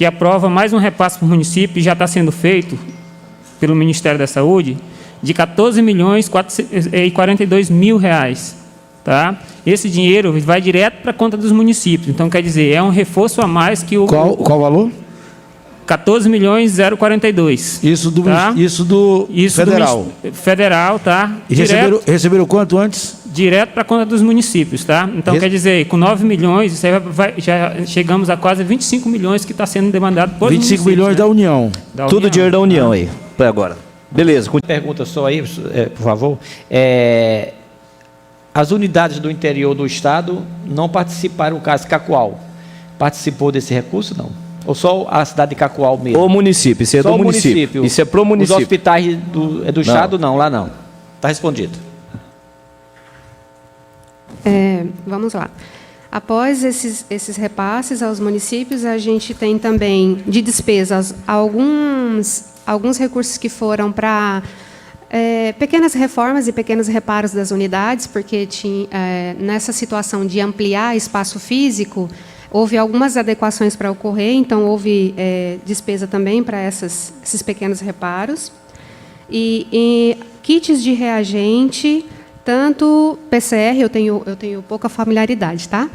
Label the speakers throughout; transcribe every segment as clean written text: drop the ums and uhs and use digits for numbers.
Speaker 1: que aprova mais um repasse para o município, e já está sendo feito pelo Ministério da Saúde, de R$ 14.442.000. Tá? Esse dinheiro vai direto para a conta dos municípios. Então, quer dizer, é um reforço a mais que o...
Speaker 2: Qual valor?
Speaker 1: 14.042.
Speaker 2: Isso do,
Speaker 1: tá?
Speaker 2: isso do federal.
Speaker 1: Federal, tá?
Speaker 2: E receberam quanto antes?
Speaker 1: Direto para a conta dos municípios, tá? Então, quer dizer, com 9 milhões, isso aí já chegamos a quase 25 milhões que está sendo demandado por
Speaker 2: 25 milhões, né? Da União.
Speaker 3: Tudo dinheiro da União aí, para agora. Beleza.
Speaker 4: Pergunta só aí, por favor. As unidades do interior do Estado não participaram, no caso Cacoal. Participou desse recurso, não? Ou só a cidade de Cacoal mesmo?
Speaker 3: O município, isso é do município. Isso é pro município.
Speaker 4: Os hospitais do Estado, não, lá não. Está respondido.
Speaker 5: Vamos lá. Após esses repasses aos municípios, a gente tem também, de despesas, alguns recursos que foram para pequenas reformas e pequenos reparos das unidades, porque nessa situação de ampliar espaço físico, houve algumas adequações para ocorrer, então houve despesa também para esses pequenos reparos. E kits de reagente, tanto PCR, eu tenho pouca familiaridade, tá?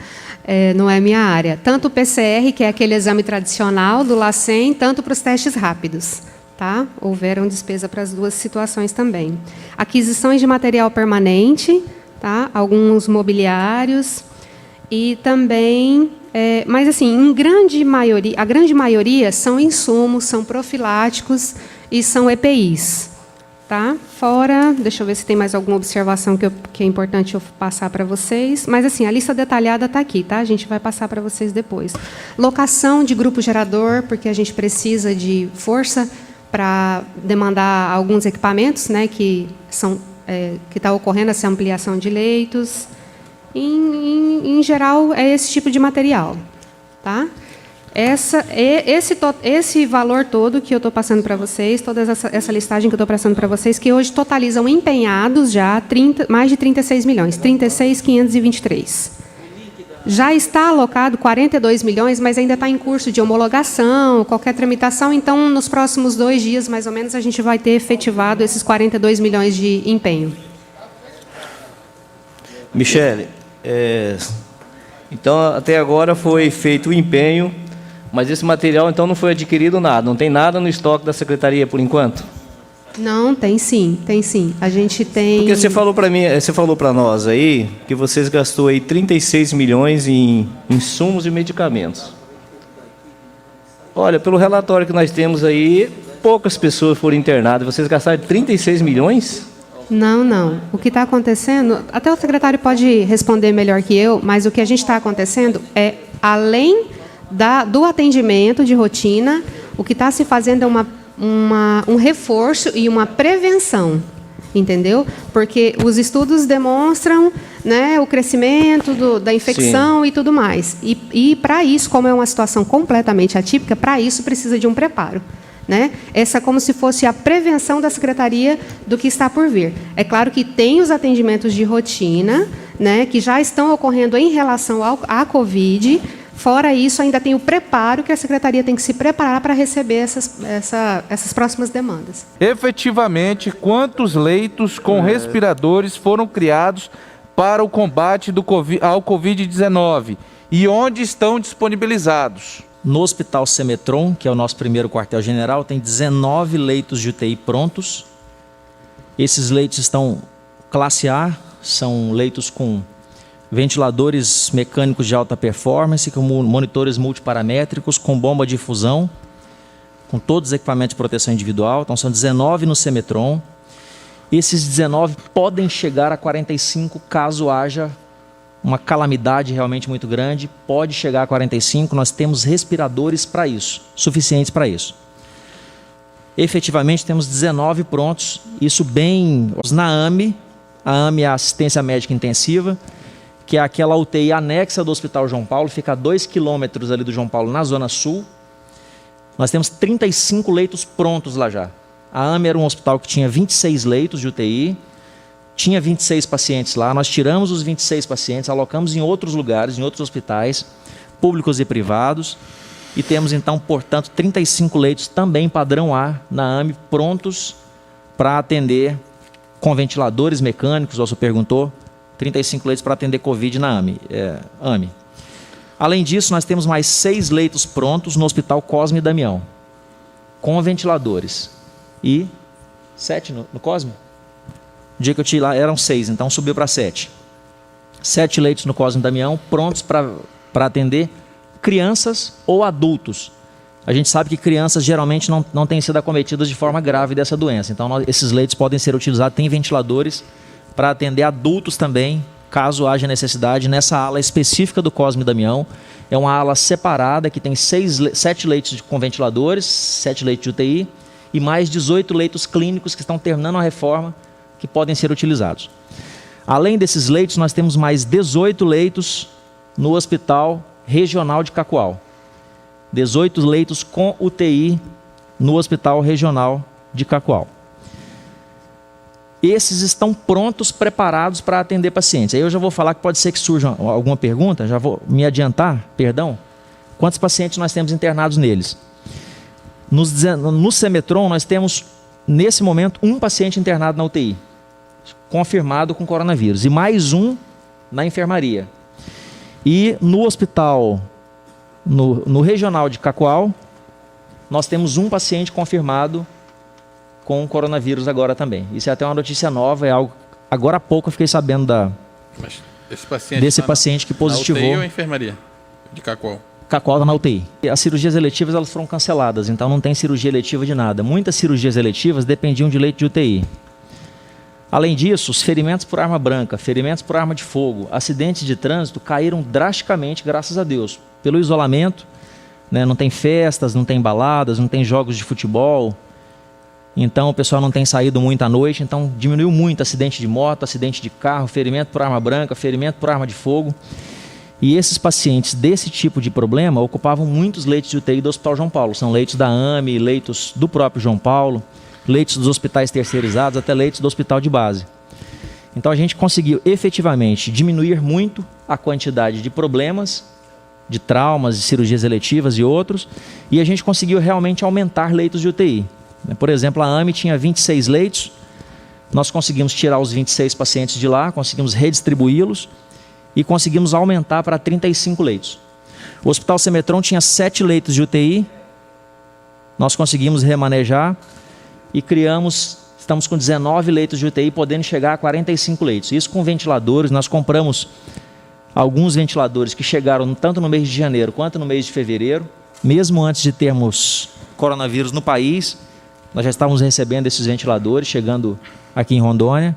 Speaker 5: Não é minha área. Tanto o PCR, que é aquele exame tradicional do LACEN, tanto para os testes rápidos. Tá? Houveram despesa para as duas situações também. Aquisições de material permanente, tá? Alguns mobiliários e também, mas assim, a grande maioria são insumos, são profiláticos e são EPIs. Tá? Fora, deixa eu ver se tem mais alguma observação que é importante eu passar para vocês. Mas, assim, a lista detalhada está aqui, tá? A gente vai passar para vocês depois. Locação de grupo gerador, porque a gente precisa de força para demandar alguns equipamentos, né, que está ocorrendo essa ampliação de leitos. Em geral, é esse tipo de material. Tá? Esse valor todo que eu estou passando para vocês, toda essa listagem que eu estou passando para vocês, que hoje totalizam empenhados já mais de 36 milhões, 36.523. Já está alocado 42 milhões, mas ainda está em curso de homologação, qualquer tramitação. Então, nos próximos 2 dias, mais ou menos, a gente vai ter efetivado esses 42 milhões de empenho.
Speaker 3: Michele, então, até agora foi feito o empenho, mas esse material, então, não foi adquirido nada? Não tem nada no estoque da Secretaria, por enquanto?
Speaker 5: Não, tem sim, tem sim. A gente tem...
Speaker 3: Porque você falou para mim, você falou para nós aí, que vocês gastou aí 36 milhões em insumos e medicamentos. Olha, pelo relatório que nós temos aí, poucas pessoas foram internadas. Vocês gastaram 36 milhões?
Speaker 5: Não, não. O que está acontecendo, até o secretário pode responder melhor que eu, mas o que a gente está acontecendo é, além do atendimento de rotina, o que está se fazendo é um reforço e uma prevenção, entendeu? Porque os estudos demonstram, né, o crescimento da infecção. Sim. E tudo mais. E para isso, como é uma situação completamente atípica, para isso precisa de um preparo. Né? Essa é como se fosse a prevenção da Secretaria do que está por vir. É claro que tem os atendimentos de rotina, né, que já estão ocorrendo em relação à Covid. Fora isso, ainda tem o preparo que a Secretaria tem que se preparar para receber essas próximas demandas.
Speaker 6: Efetivamente, quantos leitos com respiradores foram criados para o combate ao Covid-19 e onde estão disponibilizados?
Speaker 7: No Hospital Semetron, que é o nosso primeiro quartel-general, tem 19 leitos de UTI prontos. Esses leitos estão classe A, são leitos com ventiladores mecânicos de alta performance, com monitores multiparamétricos, com bomba de fusão, com todos os equipamentos de proteção individual. Então, são 19 no Semetron. Esses 19 podem chegar a 45 caso haja uma calamidade realmente muito grande, pode chegar a 45, nós temos respiradores para isso, suficientes para isso. Efetivamente, temos 19 prontos, isso bem na AME. A AME é a Assistência Médica Intensiva, que é aquela UTI anexa do Hospital João Paulo, fica a 2 quilômetros ali do João Paulo, na Zona Sul. Nós temos 35 leitos prontos lá já. A AME era um hospital que tinha 26 leitos de UTI, tinha 26 pacientes lá, nós tiramos os 26 pacientes, alocamos em outros lugares, em outros hospitais, públicos e privados, E temos então, portanto, 35 leitos também padrão A na AME, prontos para atender com ventiladores mecânicos, o senhor perguntou, 35 leitos para atender Covid na AME. Além disso, nós temos mais 6 leitos prontos no Hospital Cosme e Damião, com ventiladores. E 7 no Cosme? No dia que eu tive lá eram 6, então subiu para 7. 7 leitos no Cosme e Damião, prontos para atender crianças ou adultos. A gente sabe que crianças geralmente não têm sido acometidas de forma grave dessa doença. Então, esses leitos podem ser utilizados, tem ventiladores para atender adultos também, caso haja necessidade, nessa ala específica do Cosme e Damião. É uma ala separada que tem 7 leitos com ventiladores, 7 leitos de UTI e mais 18 leitos clínicos que estão terminando a reforma que podem ser utilizados. Além desses leitos, nós temos mais 18 leitos no Hospital Regional de Cacoal. 18 leitos com UTI no Hospital Regional de Cacoal. Esses estão prontos, preparados para atender pacientes. Aí eu já vou falar que pode ser que surja alguma pergunta, já vou me adiantar, perdão. Quantos pacientes nós temos internados neles? No Semetron, nós temos, nesse momento, um paciente internado na UTI, confirmado com coronavírus, e mais um na enfermaria. E no hospital, no Regional de Cacoal, nós temos um paciente confirmado com coronavírus agora também. Isso é até uma notícia nova, é algo... Agora há pouco eu fiquei sabendo
Speaker 6: Mas esse paciente
Speaker 7: desse paciente que positivou.
Speaker 6: Na UTI ou enfermaria de Cacoal?
Speaker 7: Cacoal está na UTI. As cirurgias eletivas elas foram canceladas, então não tem cirurgia eletiva de nada. Muitas cirurgias eletivas dependiam de leito de UTI. Além disso, os ferimentos por arma branca, ferimentos por arma de fogo, acidentes de trânsito caíram drasticamente, graças a Deus, pelo isolamento, né? Não tem festas, não tem baladas, não tem jogos de futebol. Então o pessoal não tem saído muito à noite, então diminuiu muito acidente de moto, acidente de carro, ferimento por arma branca, ferimento por arma de fogo. E esses pacientes desse tipo de problema ocupavam muitos leitos de UTI do Hospital João Paulo. São leitos da AME, leitos do próprio João Paulo, leitos dos hospitais terceirizados, até leitos do hospital de base. Então a gente conseguiu efetivamente diminuir muito a quantidade de problemas, de traumas, de cirurgias eletivas e outros, e a gente conseguiu realmente aumentar leitos de UTI. Por exemplo, a AME tinha 26 leitos, nós conseguimos tirar os 26 pacientes de lá, conseguimos redistribuí-los e conseguimos aumentar para 35 leitos. O Hospital Semetron tinha 7 leitos de UTI, nós conseguimos remanejar e estamos com 19 leitos de UTI, podendo chegar a 45 leitos. Isso com ventiladores, nós compramos alguns ventiladores que chegaram tanto no mês de janeiro quanto no mês de fevereiro, mesmo antes de termos coronavírus no país. Nós já estávamos recebendo esses ventiladores, chegando aqui em Rondônia.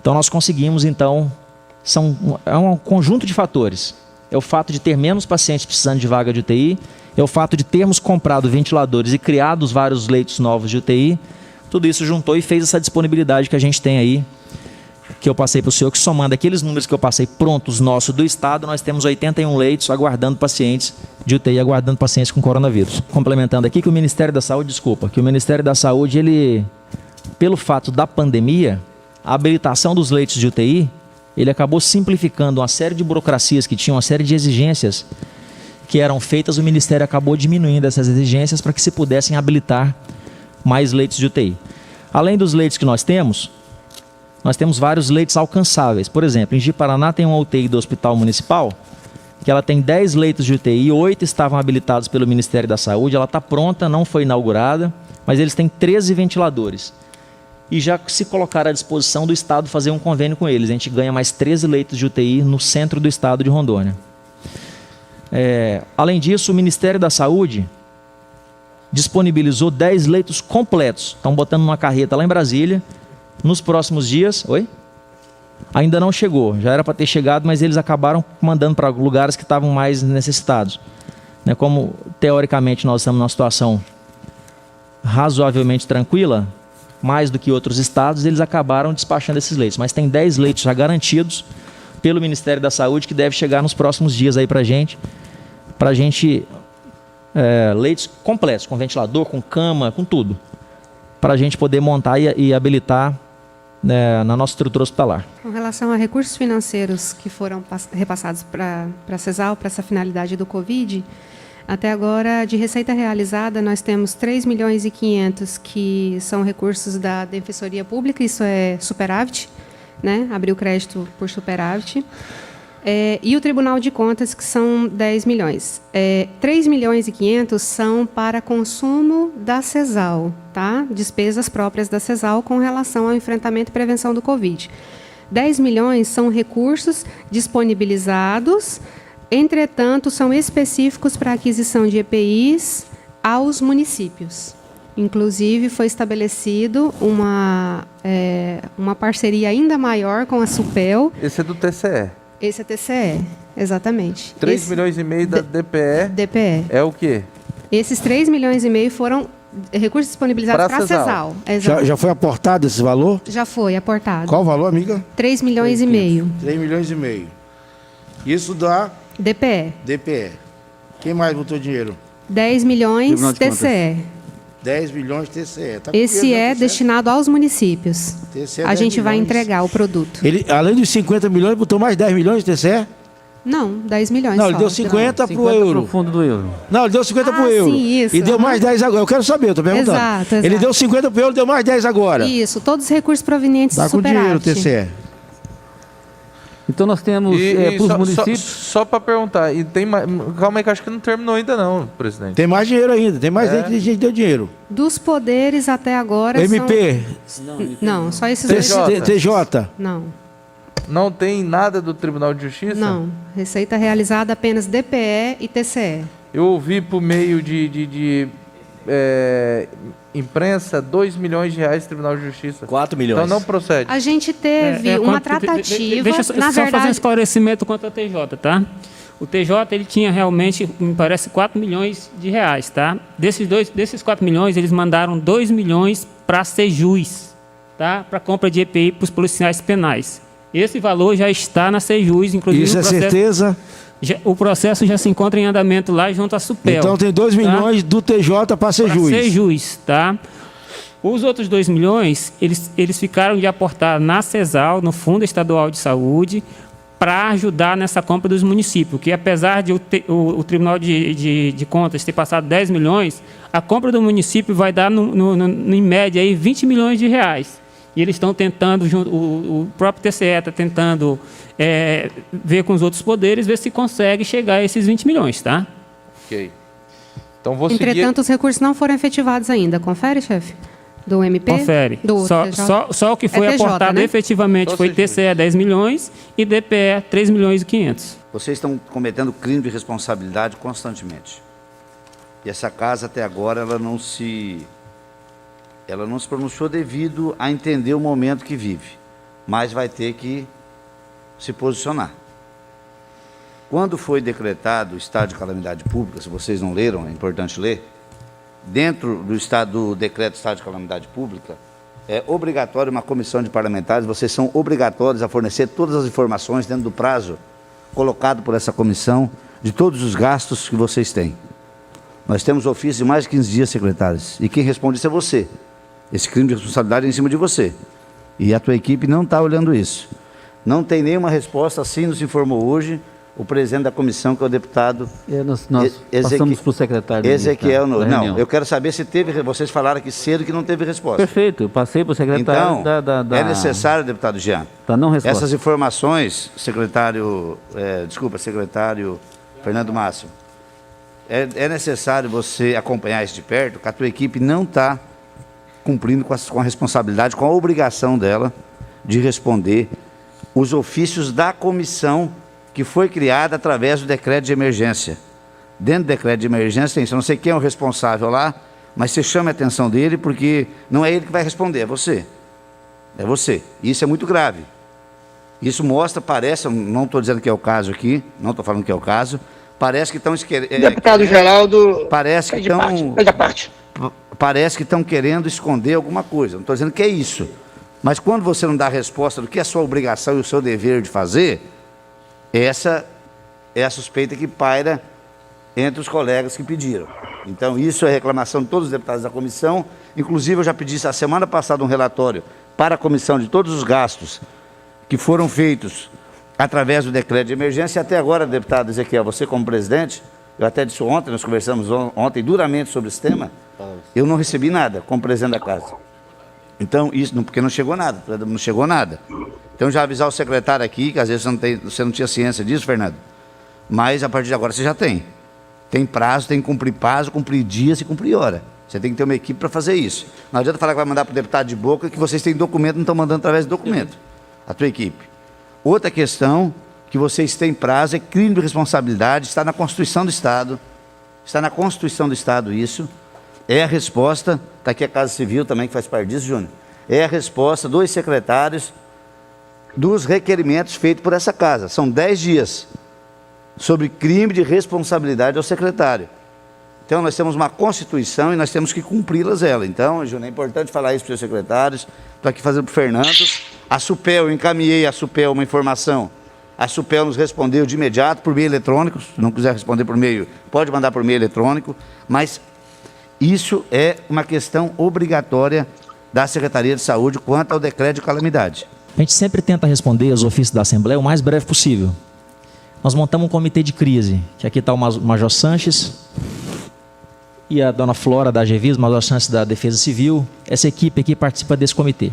Speaker 7: Então nós conseguimos, é um conjunto de fatores. É o fato de ter menos pacientes precisando de vaga de UTI, é o fato de termos comprado ventiladores e criado vários leitos novos de UTI. Tudo isso juntou e fez essa disponibilidade que a gente tem aí, que eu passei para o senhor, que somando aqueles números que eu passei prontos nossos do Estado, nós temos 81 leitos aguardando pacientes de UTI, aguardando pacientes com coronavírus. Complementando aqui que o Ministério da Saúde, que o Ministério da Saúde, ele, pelo fato da pandemia, a habilitação dos leitos de UTI, ele acabou simplificando uma série de burocracias que tinham, uma série de exigências que eram feitas, o Ministério acabou diminuindo essas exigências para que se pudessem habilitar mais leitos de UTI. Além dos leitos que nós temos vários leitos alcançáveis. Por exemplo, em Ji-Paraná tem uma UTI do Hospital Municipal, que ela tem 10 leitos de UTI, 8 estavam habilitados pelo Ministério da Saúde, ela está pronta, não foi inaugurada, mas eles têm 13 ventiladores. E já se colocaram à disposição do Estado fazer um convênio com eles. A gente ganha mais 13 leitos de UTI no centro do Estado de Rondônia. Além disso, o Ministério da Saúde disponibilizou 10 leitos completos. Estão botando numa carreta lá em Brasília. Nos próximos dias... Oi? Ainda não chegou. Já era para ter chegado, mas eles acabaram mandando para lugares que estavam mais necessitados. Como, teoricamente, nós estamos numa situação razoavelmente tranquila, mais do que outros estados, eles acabaram despachando esses leitos. Mas tem 10 leitos já garantidos pelo Ministério da Saúde, que deve chegar nos próximos dias aí para a gente, leitos completos, com ventilador, com cama, com tudo, para a gente poder montar e habilitar na nossa estrutura hospitalar.
Speaker 5: Com relação a recursos financeiros que foram repassados para a CESAL, para essa finalidade do Covid, Até agora, de receita realizada, nós temos 3.500.000 que são recursos da Defensoria Pública, isso é superávit, né? Abriu crédito por superávit. E o Tribunal de Contas, que são 10 milhões. 3.500.000 são para consumo da CESAL, tá? Despesas próprias da CESAL com relação ao enfrentamento e prevenção do Covid. 10 milhões são recursos disponibilizados, entretanto, são específicos para aquisição de EPIs aos municípios. Inclusive, foi estabelecido uma parceria ainda maior com a SUPEL.
Speaker 6: Esse é do TCE.
Speaker 5: Esse é TCE, exatamente.
Speaker 6: 3 milhões e meio da DPE.
Speaker 5: DPE.
Speaker 6: É o quê?
Speaker 5: Esses 3 milhões e meio foram recursos disponibilizados para a CESAL.
Speaker 2: Já foi aportado esse valor?
Speaker 5: Já foi aportado.
Speaker 2: Qual o valor, amiga?
Speaker 5: 3 milhões e meio.
Speaker 2: 3 milhões e meio. Isso dá
Speaker 5: DPE.
Speaker 2: DPE. Quem mais botou dinheiro?
Speaker 5: 10 milhões
Speaker 2: Tribunal de
Speaker 5: TCE.
Speaker 2: 10 milhões TCE. Tá
Speaker 5: Esse
Speaker 2: comigo, né,
Speaker 5: é
Speaker 2: TCE?
Speaker 5: destinado aos municípios.
Speaker 2: TCE
Speaker 5: A gente
Speaker 2: 10
Speaker 5: vai
Speaker 2: milhões.
Speaker 5: entregar o produto.
Speaker 2: Ele, além dos 50 milhões, botou mais 10 milhões de TCE?
Speaker 5: Não, 10 milhões
Speaker 2: Não,
Speaker 5: só.
Speaker 2: ele deu 50 para o euro.
Speaker 3: fundo do euro.
Speaker 2: Não, ele deu 50 para o
Speaker 5: Ah,
Speaker 2: euro.
Speaker 5: sim, isso,
Speaker 2: E deu
Speaker 5: aham.
Speaker 2: mais 10 agora. Eu quero saber, eu estou perguntando.
Speaker 5: Exato.
Speaker 2: Ele deu 50 para o euro, deu mais 10 agora.
Speaker 5: Isso, todos os recursos provenientes
Speaker 2: Tá
Speaker 5: do
Speaker 2: com dinheiro,
Speaker 5: superávit.
Speaker 2: TCE.
Speaker 3: Então nós temos para os municípios.
Speaker 6: Só para perguntar, e tem mais, calma aí que eu acho que não terminou ainda não, presidente.
Speaker 2: Tem mais dinheiro ainda, tem mais gente que deu dinheiro.
Speaker 5: Dos poderes até agora
Speaker 2: MP,
Speaker 5: Não, só esses dois.
Speaker 2: TJ.
Speaker 5: Não,
Speaker 6: Não tem nada do Tribunal de Justiça?
Speaker 5: não. Receita realizada apenas DPE e TCE.
Speaker 6: Eu ouvi por meio de imprensa R$2 milhões do Tribunal de Justiça.
Speaker 3: 4 milhões.
Speaker 6: Então não procede.
Speaker 5: A gente teve uma tratativa,
Speaker 1: Deixa eu só
Speaker 5: na
Speaker 1: fazer um
Speaker 5: verdade...
Speaker 1: esclarecimento quanto ao TJ, tá? O TJ ele tinha realmente, me parece, 4 milhões de reais, tá? Desses 4 milhões, eles mandaram 2 milhões para a Sejus, tá? Para compra de EPI para os policiais penais. Esse valor já está na Sejus, inclusive
Speaker 2: Isso é certeza?
Speaker 1: o processo já se encontra em andamento lá junto à SUPEL.
Speaker 2: Então tem 2 milhões do TJ para ser juiz.
Speaker 1: Para ser juiz, tá? Os outros 2 milhões, eles ficaram de aportar na CESAL, no Fundo Estadual de Saúde, para ajudar nessa compra dos municípios, que apesar de o Tribunal de Contas ter passado 10 milhões, a compra do município vai dar, em média, aí, 20 milhões de reais. E eles estão tentando, o próprio TCE está tentando ver com os outros poderes, ver se consegue chegar a esses 20 milhões, tá?
Speaker 6: Ok. Então vou
Speaker 5: Entretanto, os recursos não foram efetivados ainda. Confere, chefe? Do MP?
Speaker 1: Confere.
Speaker 5: Do TJ?
Speaker 1: Só o que foi
Speaker 5: TJ,
Speaker 1: aportado
Speaker 5: né?
Speaker 1: efetivamente
Speaker 6: Só
Speaker 1: foi
Speaker 6: seja
Speaker 1: TCE 10 milhões e DPE 3 milhões e 500.
Speaker 8: Vocês estão cometendo crime de responsabilidade constantemente. E essa casa, até agora, ela não se pronunciou devido a entender o momento que vive. Mas vai ter que se posicionar. Quando foi decretado o estado de calamidade pública, se vocês não leram, é importante ler, dentro do decreto de estado de calamidade pública, é obrigatório uma comissão de parlamentares, vocês são obrigatórios a fornecer todas as informações dentro do prazo colocado por essa comissão, de todos os gastos que vocês têm. Nós temos ofício de mais de 15 dias, secretários, e quem responde isso é você. Esse crime de responsabilidade é em cima de você. E a tua equipe não está olhando isso. Não tem nenhuma resposta, assim nos informou hoje o presidente da comissão, que é o deputado...
Speaker 3: Nós passamos para o secretário.
Speaker 8: Ezequiel, não, eu quero saber se teve... Vocês falaram aqui cedo que não teve resposta.
Speaker 3: Perfeito, eu passei para o secretário
Speaker 8: então, é necessário, deputado Jean,
Speaker 3: não resposta.
Speaker 8: essas informações, secretário Fernando Máximo, é necessário você acompanhar isso de perto, que a tua equipe não está cumprindo com a responsabilidade, com a obrigação dela de responder os ofícios da comissão que foi criada através do decreto de emergência. Dentro do decreto de emergência tem isso, eu não sei quem é o responsável lá, mas você chama a atenção dele, porque não é ele que vai responder, é você. É você. E isso é muito grave. Isso mostra, parece, não estou dizendo que é o caso aqui, não estou falando que é o caso, parece que estão...
Speaker 9: Deputado Geraldo,
Speaker 8: parece que estão querendo esconder alguma coisa, não estou dizendo que é isso. Mas quando você não dá a resposta do que é a sua obrigação e o seu dever de fazer, essa é a suspeita que paira entre os colegas que pediram. Então, isso é reclamação de todos os deputados da comissão. Inclusive, eu já pedi a semana passada um relatório para a comissão de todos os gastos que foram feitos através do decreto de emergência. E até agora, deputado Ezequiel, você como presidente, eu até disse ontem, nós conversamos ontem duramente sobre esse tema, eu não recebi nada como presidente da casa. Então, isso, porque não chegou nada, não chegou nada. Então, já avisar o secretário aqui, que às vezes você não tinha ciência disso, Fernando, mas a partir de agora você já tem. Tem prazo, tem que cumprir prazo, cumprir dias e cumprir hora. Você tem que ter uma equipe para fazer isso. Não adianta falar que vai mandar para o deputado de boca que vocês têm documento, não estão mandando através de documento. A tua equipe. Outra questão que vocês têm prazo é crime de responsabilidade, está na Constituição do Estado. Está na Constituição do Estado isso. É a resposta, está aqui a Casa Civil também, que faz parte disso, Júnior. É a resposta dos secretários dos requerimentos feitos por essa casa. São 10 dias sobre crime de responsabilidade ao secretário. Então, nós temos uma Constituição e nós temos que cumpri-las ela. Então, Júnior, é importante falar isso para os seus secretários. Estou aqui fazendo para o Fernando. A SUPEL, eu encaminhei a SUPEL uma informação. A SUPEL nos respondeu de imediato por meio eletrônico. Se não quiser responder por meio, pode mandar por meio eletrônico. Mas isso é uma questão obrigatória da Secretaria de Saúde quanto ao decreto de calamidade.
Speaker 7: A gente sempre tenta responder aos ofícios da Assembleia o mais breve possível. Nós montamos um comitê de crise, que aqui está o Major Sanches e a dona Flora da AGVIS, Major Sanches da Defesa Civil. Essa equipe aqui participa desse comitê.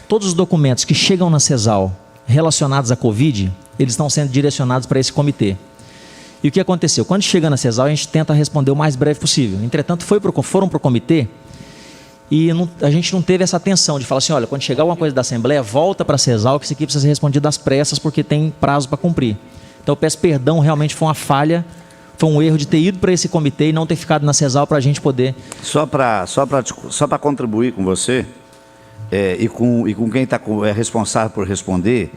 Speaker 7: Todos os documentos que chegam na CESAL relacionados à Covid, eles estão sendo direcionados para esse comitê. E o que aconteceu? Quando chega na CESAL, a gente tenta responder o mais breve possível. Entretanto, foram para o comitê e a gente não teve essa atenção de falar assim, olha, quando chegar alguma coisa da Assembleia, volta para a CESAL, que isso aqui precisa ser respondido às pressas, porque tem prazo para cumprir. Então, eu peço perdão, realmente foi uma falha, foi um erro de ter ido para esse comitê e não ter ficado na CESAL para a gente poder...
Speaker 8: Só para contribuir com você e com quem está responsável por responder,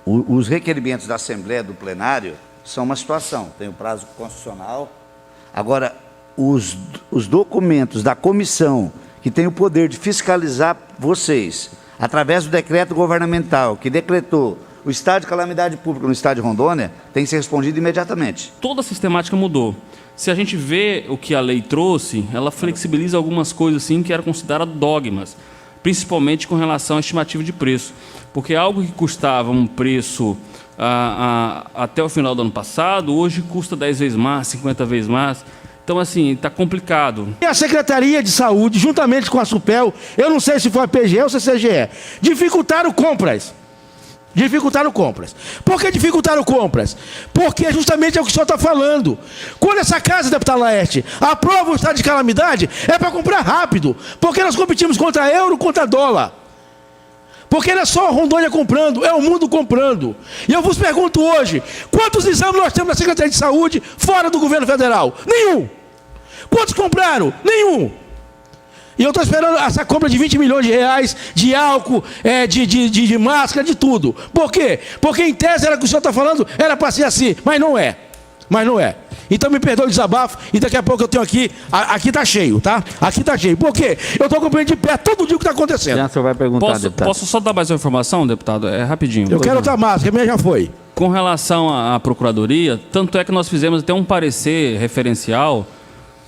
Speaker 8: os requerimentos da Assembleia, do plenário, são uma situação. Tem o prazo constitucional. Agora, os documentos da comissão, que tem o poder de fiscalizar vocês, através do decreto governamental, que decretou o estado de calamidade pública no estado de Rondônia, tem que ser respondido imediatamente.
Speaker 10: Toda a sistemática mudou. Se a gente vê o que a lei trouxe, ela flexibiliza algumas coisas assim que eram consideradas dogmas, principalmente com relação à estimativa de preço. Porque algo que custava um preço até o final do ano passado, hoje custa 10 vezes mais, 50 vezes mais. Então, assim, está complicado.
Speaker 2: E a Secretaria de Saúde, juntamente com a SUPEL, eu não sei se foi a PGE ou se é a CGE, dificultaram compras. Dificultaram compras. Por que dificultaram compras? Porque justamente é o que o senhor está falando. Quando essa casa, deputado Laerte, aprova o estado de calamidade, é para comprar rápido. Porque nós competimos contra euro, contra dólar. Porque não é só a Rondônia comprando, é o mundo comprando. E eu vos pergunto hoje, quantos exames nós temos na Secretaria de Saúde fora do governo federal? Nenhum. Quantos compraram? Nenhum. E eu estou esperando essa compra de 20 milhões de reais de álcool, de máscara, de tudo. Por quê? Porque em tese era o que o senhor está falando, era para ser assim, mas não é. Mas não é. Então me perdoe o desabafo e daqui a pouco eu tenho aqui está cheio, tá? Aqui está cheio. Por quê? Eu estou acompanhando de perto todo dia o que está acontecendo.
Speaker 4: Já o senhor vai perguntar, deputado.
Speaker 10: Posso só dar mais uma informação, deputado? É rapidinho.
Speaker 2: Eu quero outra máscara, a minha já foi.
Speaker 10: Com relação à Procuradoria, tanto é que nós fizemos até um parecer referencial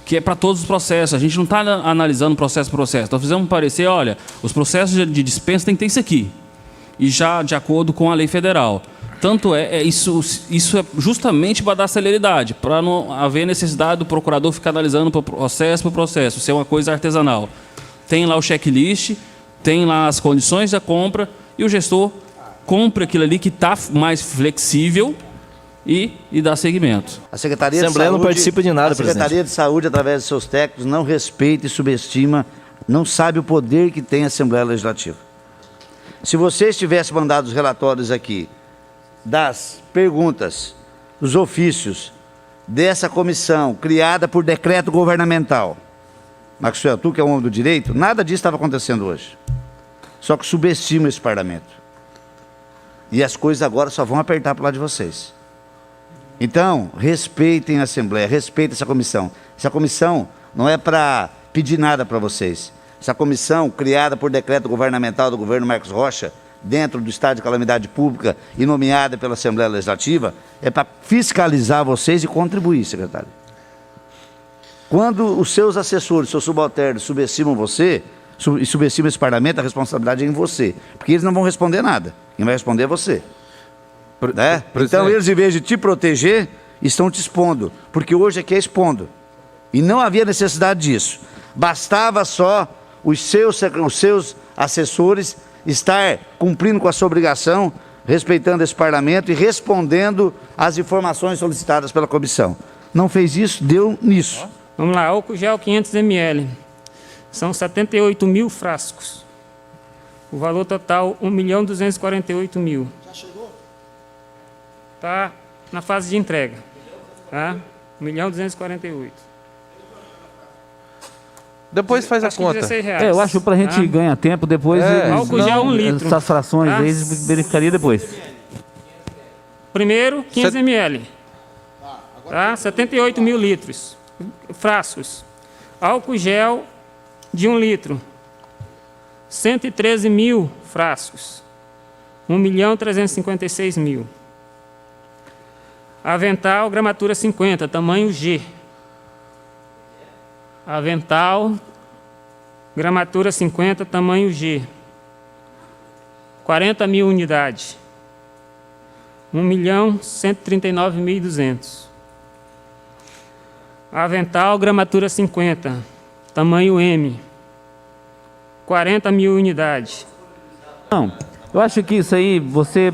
Speaker 10: que é para todos os processos. A gente não está analisando processo por processo. Nós fizemos um parecer, olha, os processos de dispensa tem que ter isso aqui. E já de acordo com a lei federal. Tanto isso é justamente para dar celeridade, para não haver necessidade do procurador ficar analisando processo por processo, ser uma coisa artesanal. Tem lá o checklist, tem lá as condições da compra e o gestor compra aquilo ali que está mais flexível e dá seguimento.
Speaker 8: A Secretaria
Speaker 3: A Assembleia
Speaker 8: de Saúde,
Speaker 3: não participa de nada, presidente.
Speaker 8: A Secretaria de Saúde, através de seus técnicos, não respeita e subestima, não sabe o poder que tem a Assembleia Legislativa. Se vocês tivessem mandado os relatórios aqui das perguntas, dos ofícios dessa comissão criada por decreto governamental, Maxwell, tu que é um homem do direito, nada disso estava acontecendo hoje. Só que subestima esse parlamento. E as coisas agora só vão apertar para o lado de vocês. Então, respeitem a Assembleia, respeitem essa comissão. Essa comissão não é para pedir nada para vocês. Essa comissão, criada por decreto governamental do governo Marcos Rocha, dentro do estado de calamidade pública e nomeada pela Assembleia Legislativa, é para fiscalizar vocês e contribuir, secretário. Quando os seus assessores, seus subalternos subestimam você e subestimam esse parlamento, a responsabilidade é em você. Porque eles não vão responder nada. Quem vai responder é você. Né? Então eles, em vez de te proteger, estão te expondo, porque hoje aqui é expondo. E não havia necessidade disso. Bastava só os seus assessores estar cumprindo com a sua obrigação, respeitando esse parlamento e respondendo às informações solicitadas pela comissão. Não fez isso, deu nisso.
Speaker 1: Vamos lá, álcool gel 500 ml. São 78 mil frascos. O valor total, 1.248.000. Já chegou? Está na fase de entrega. Tá? 1.248.000.
Speaker 6: Depois faz a conta.
Speaker 1: R$16.
Speaker 11: Eu acho que para a gente ganhar tempo, depois
Speaker 1: álcool gel 1 litro.
Speaker 11: essas frações aí verificaria depois.
Speaker 1: Primeiro, 15 ml. Tá? 78 mil litros. Frascos. Álcool gel de 1 litro. 113 mil frascos. 1.356.000. Avental, gramatura 50, tamanho G. Avental, gramatura 50, tamanho G. 40 mil unidades. 1.139.200. Avental, gramatura 50, tamanho M. 40 mil unidades.
Speaker 11: Não, eu acho que isso aí você...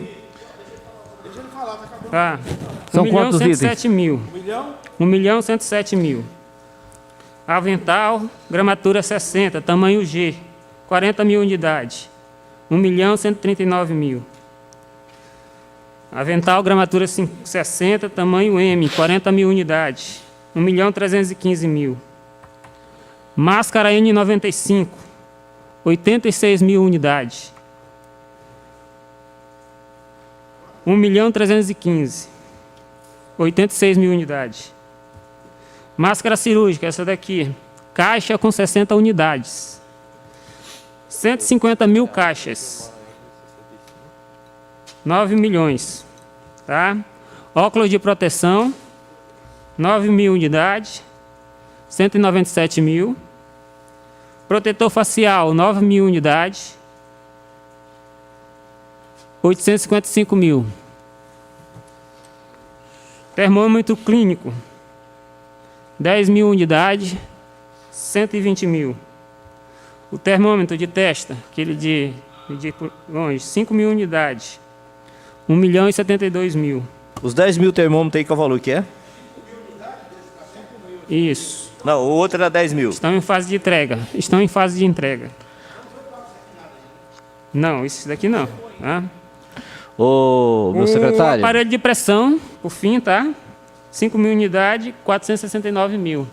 Speaker 1: Tá.
Speaker 11: São quantos itens?
Speaker 1: 1.107.000. Avental, gramatura 60, tamanho G. 40 mil unidades. 1.139.000. Avental, gramatura 60, tamanho M. 40 mil unidades. 1.315.000. Máscara N95. 86 mil unidades. 1.315.000. 86 mil unidades. Máscara cirúrgica, essa daqui. Caixa com 60 unidades. 150 mil caixas. 9 milhões. Tá? Óculos de proteção. 9 mil unidades. 197 mil. Protetor facial, 9 mil unidades. 855 mil. Termômetro clínico, 10 mil unidades, 120 mil. O termômetro de testa, aquele de longe, 5 mil unidades, 1.072.000.
Speaker 3: Os 10 mil termômetros aí, qual o valor que é?
Speaker 1: Isso.
Speaker 3: Não, o outro era 10 mil.
Speaker 1: Estão em fase de entrega. Estão em fase de entrega. Não, isso daqui não. Tá?
Speaker 3: Ô, meu secretário.
Speaker 1: O aparelho de pressão, por fim, tá? 5 mil unidades, 469 mil.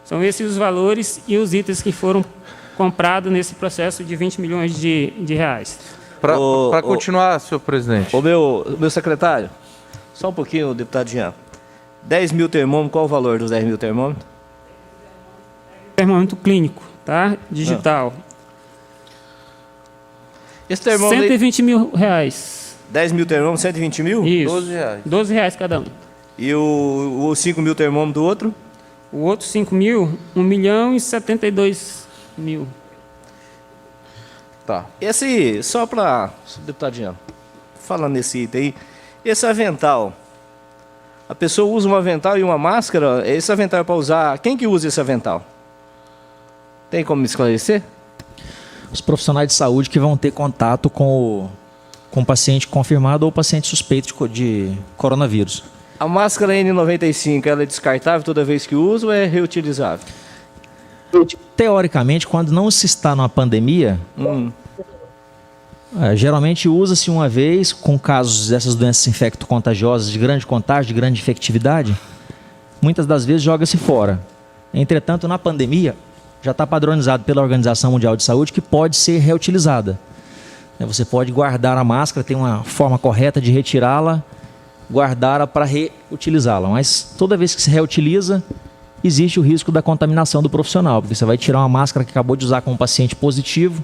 Speaker 1: São esses os valores e os itens que foram comprados nesse processo de 20 milhões de reais.
Speaker 6: Para continuar, senhor presidente.
Speaker 3: Ô, meu secretário, só um pouquinho, deputado Jean. 10 mil termômetros, qual o valor dos 10 mil termômetros?
Speaker 1: Termômetro clínico, tá? Digital.
Speaker 3: Esse termômetro
Speaker 1: 120 mil reais.
Speaker 3: 10 mil termômetros, 120 mil?
Speaker 1: Isso.
Speaker 6: 12 reais.
Speaker 1: 12 reais cada um.
Speaker 3: E o 5 mil termômetros do outro?
Speaker 1: O outro 5 mil, 1.072.000.
Speaker 6: Tá.
Speaker 3: Esse, só para, deputado Jean, falando nesse item aí, esse avental, a pessoa usa um avental e uma máscara, esse avental é para usar, quem que usa esse avental? Tem como me esclarecer?
Speaker 7: Os profissionais de saúde que vão ter contato com o paciente confirmado ou paciente suspeito de coronavírus.
Speaker 3: A máscara N95, ela é descartável toda vez que usa ou é reutilizável?
Speaker 7: Teoricamente, quando não se está numa pandemia, geralmente usa-se uma vez, com casos dessas doenças infecto-contagiosas de grande contágio, de grande infectividade, muitas das vezes joga-se fora. Entretanto, na pandemia, já está padronizado pela Organização Mundial de Saúde que pode ser reutilizada. Você pode guardar a máscara, tem uma forma correta de retirá-la, guardá-la para reutilizá-la. Mas toda vez que se reutiliza, existe o risco da contaminação do profissional, porque você vai tirar uma máscara que acabou de usar com um paciente positivo,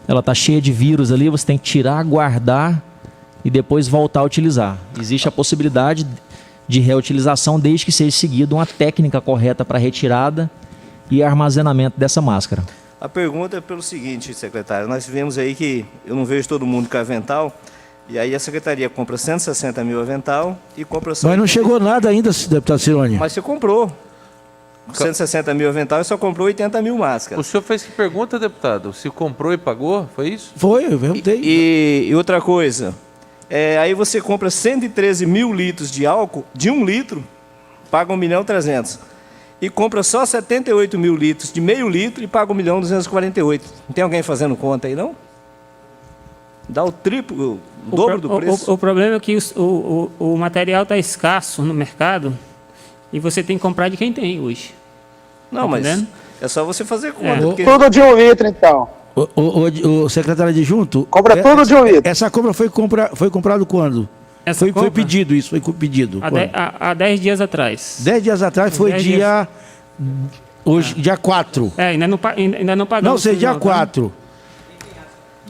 Speaker 7: ela está cheia de vírus ali, você tem que tirar, guardar e depois voltar a utilizar. Existe a possibilidade de reutilização desde que seja seguida uma técnica correta para retirada e armazenamento dessa máscara.
Speaker 3: A pergunta é pelo seguinte, secretário, nós vemos aí que eu não vejo todo mundo com avental, E aí a secretaria compra 160 mil avental e compra só...
Speaker 2: Mas não chegou nada ainda, deputado Cirone.
Speaker 3: Mas você comprou. 160 mil avental e só comprou 80 mil máscaras.
Speaker 6: O senhor fez que pergunta, deputado? Se comprou e pagou, foi isso?
Speaker 2: Foi, eu perguntei.
Speaker 3: E outra coisa, aí você compra 113 mil litros de álcool, de 1 litro, paga 1.300.000. E compra só 78 mil litros de meio litro e paga 1.248.000. Não tem alguém fazendo conta aí, não? Dá o triplo, o dobro do preço.
Speaker 1: O problema é que o material está escasso no mercado e você tem que comprar de quem tem hoje.
Speaker 3: Não, mas é só você fazer conta. Porque...
Speaker 9: Tudo de 1 litro, então.
Speaker 2: O secretário adjunto...
Speaker 9: Compra tudo de 1 litro.
Speaker 2: Essa compra foi comprado quando? Foi pedido isso, foi pedido.
Speaker 1: Há 10 dias atrás.
Speaker 2: 10 dias atrás foi dia... Hoje, dia 4.
Speaker 1: Ainda não pagamos.
Speaker 2: Não, sei, dia 4.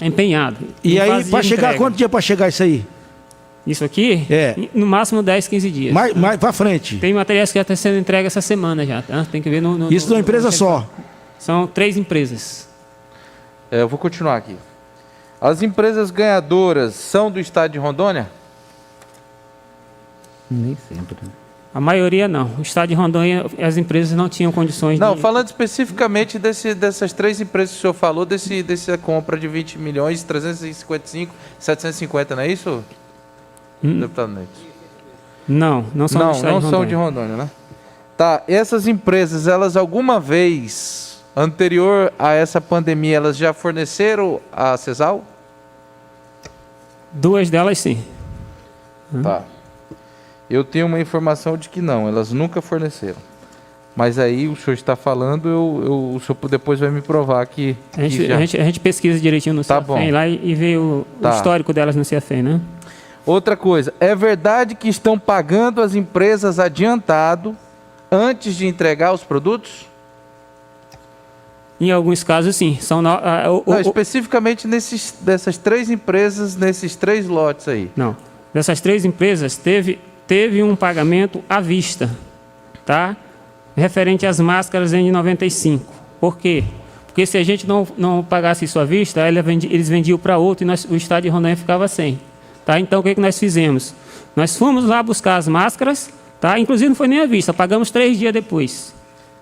Speaker 1: É empenhado.
Speaker 2: E aí, para chegar, quanto dia para chegar isso aí?
Speaker 1: Isso aqui? No máximo 10, 15 dias.
Speaker 2: Mais para frente.
Speaker 1: Tem materiais que já estão sendo entregues essa semana já, tá? Tem que ver
Speaker 2: isso numa empresa só?
Speaker 1: São 3 empresas.
Speaker 6: Eu vou continuar aqui. As empresas ganhadoras são do estado de Rondônia?
Speaker 11: Nem sempre.
Speaker 1: A maioria não. O estado de Rondônia, as empresas não tinham condições
Speaker 6: de... Não, falando especificamente dessas 3 empresas que o senhor falou, dessa compra de 20 milhões, 355, 750, não é isso, deputado Neto?
Speaker 1: Não são do estado de Rondônia.
Speaker 6: Não são de Rondônia, né? Tá, essas empresas, elas alguma vez, anterior a essa pandemia, elas já forneceram a Cesal?
Speaker 1: 2 delas, sim.
Speaker 6: Tá. Eu tenho uma informação de que não, elas nunca forneceram. Mas aí o senhor está falando, o senhor depois vai me provar que...
Speaker 1: A gente pesquisa direitinho no CEAFEM lá e vê o histórico delas no CEAFEM, né?
Speaker 6: Outra coisa, é verdade que estão pagando as empresas adiantado antes de entregar os produtos?
Speaker 1: Em alguns casos, sim.
Speaker 6: Especificamente dessas 3 empresas, nesses 3 lotes aí.
Speaker 1: Não. Dessas 3 empresas, teve um pagamento à vista, tá? Referente às máscaras N95. Por quê? Porque se a gente não pagasse isso à vista, eles vendiam para outro e o estado de Rondônia ficava sem. Tá? Então, o que nós fizemos? Nós fomos lá buscar as máscaras, tá? Inclusive não foi nem à vista, pagamos 3 dias depois.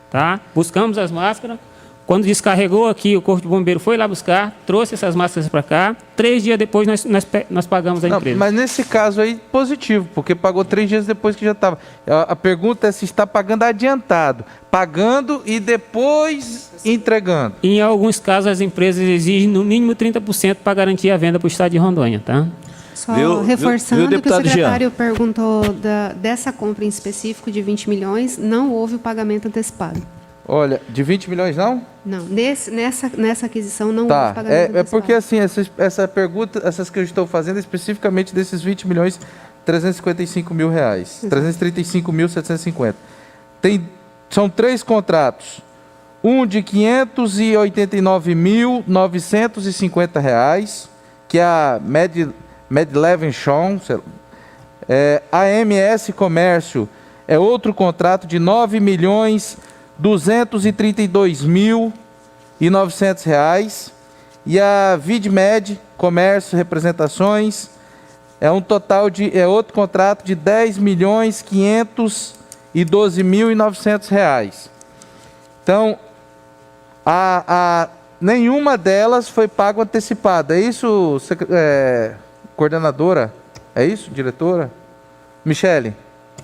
Speaker 1: Tá? Buscamos as máscaras. Quando descarregou aqui, o Corpo de Bombeiro foi lá buscar, trouxe essas máscaras para cá. 3 dias depois, nós pagamos a empresa.
Speaker 6: Mas nesse caso aí, positivo, porque pagou 3 dias depois que já estava. A pergunta é se está pagando adiantado. Pagando e depois entregando.
Speaker 1: Em alguns casos, as empresas exigem no mínimo 30% para garantir a venda para o estado de Rondônia. Tá?
Speaker 5: Só reforçando que o secretário perguntou dessa compra em específico de 20 milhões, não houve o pagamento antecipado.
Speaker 6: Olha, de 20 milhões não?
Speaker 5: Não, nessa aquisição não houve pagamento antecipado.
Speaker 6: É porque assim, essa pergunta, essas que eu estou fazendo especificamente desses 20 milhões 355 mil reais, 335.750. São 3 contratos, um de 589.950 reais, que é a Medlevenchon, AMS Comércio, é outro contrato de 9.232.900 reais, e a Vidmed Comércio Representações é outro contrato de 10.512.900 reais. Então, nenhuma delas foi pago antecipado. É isso, coordenadora? É isso, diretora? Michele?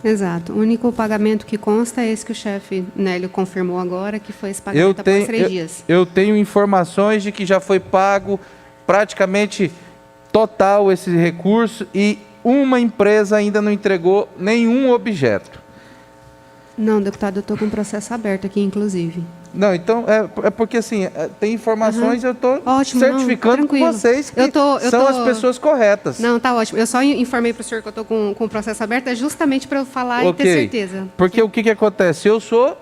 Speaker 5: Exato. O único pagamento que consta é esse que o chefe Nélio confirmou agora, que foi esse pagamento após 3 dias.
Speaker 6: Eu tenho informações de que já foi pago praticamente total esse recurso e uma empresa ainda não entregou nenhum objeto.
Speaker 5: Não, deputado, eu estou com um processo aberto aqui, inclusive.
Speaker 6: Não, então, é porque assim, tem informações, eu estou certificando com vocês que são as pessoas corretas.
Speaker 5: Não, tá ótimo. Eu só informei para o senhor que eu estou com o processo aberto, é justamente para eu falar e ter certeza.
Speaker 6: Porque o que acontece? Eu sou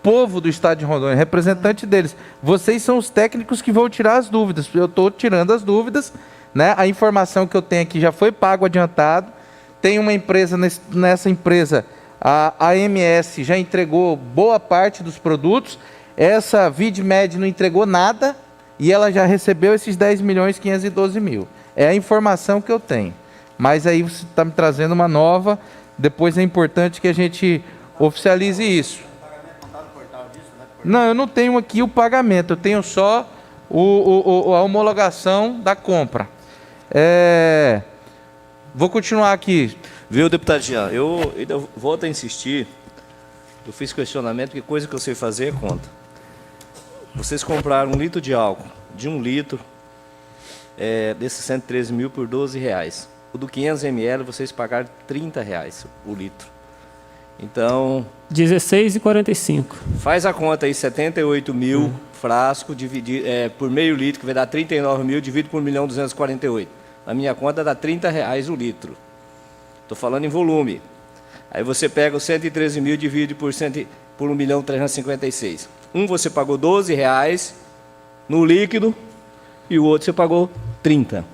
Speaker 6: povo do estado de Rondônia, representante deles. Vocês são os técnicos que vão tirar as dúvidas. Eu estou tirando as dúvidas, né? A informação que eu tenho aqui já foi pago adiantado. Tem uma empresa, nessa empresa, a AMS já entregou boa parte dos produtos. Essa Vidmed não entregou nada e ela já recebeu esses 10.512.000. É a informação que eu tenho. mas aí você está me trazendo uma nova, depois é importante que a gente oficialize isso. Não, eu não tenho aqui o pagamento, eu tenho só a homologação da compra. Vou continuar aqui.
Speaker 3: Viu, deputado Jean, eu ainda volto a insistir, eu fiz questionamento, que coisa que eu sei fazer é conta. Vocês compraram 1 litro de álcool, de 1 litro, desses 113 mil por R$12. O do 500 ml vocês pagaram R$30 o litro. Então...
Speaker 1: 16,45.
Speaker 3: Faz a conta aí, 78 mil frascos por meio litro, que vai dar 39 mil, dividido por 1.248. Na minha conta dá R$30 o litro. Estou falando em volume. Aí você pega os 113 mil e divide por 1.356. Você pagou R$12 no líquido e o outro você pagou 30.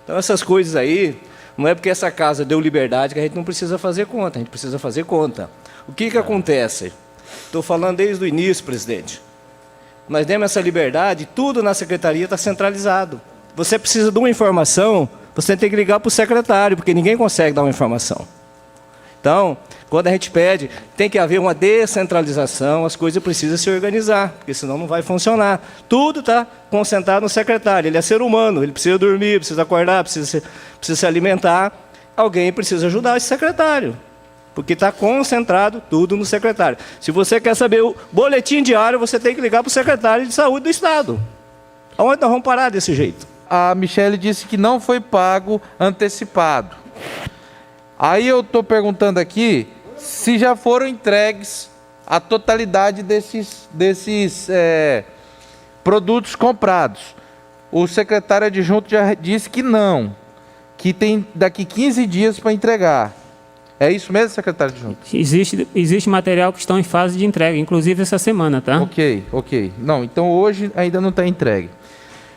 Speaker 3: Então essas coisas aí, não é porque essa casa deu liberdade que a gente não precisa fazer conta, a gente precisa fazer conta. O que acontece? Estou falando desde o início, presidente. Nós demos essa liberdade, tudo na secretaria está centralizado. Você precisa de uma informação, você tem que ligar para o secretário, porque ninguém consegue dar uma informação. Então, quando a gente pede, tem que haver uma descentralização, as coisas precisam se organizar, porque senão não vai funcionar. Tudo está concentrado no secretário, ele é ser humano, ele precisa dormir, precisa acordar, precisa se alimentar. Alguém precisa ajudar esse secretário, porque está concentrado tudo no secretário. Se você quer saber o boletim diário, você tem que ligar para o secretário de saúde do Estado. Aonde nós vamos parar desse jeito?
Speaker 6: A Michele disse que não foi pago antecipado. Aí eu estou perguntando aqui se já foram entregues a totalidade desses produtos comprados. O secretário adjunto já disse que não, que tem daqui 15 dias para entregar. É isso mesmo, secretário adjunto?
Speaker 1: Existe material que estão em fase de entrega, inclusive essa semana, tá?
Speaker 6: Ok. Não, então hoje ainda não está entregue.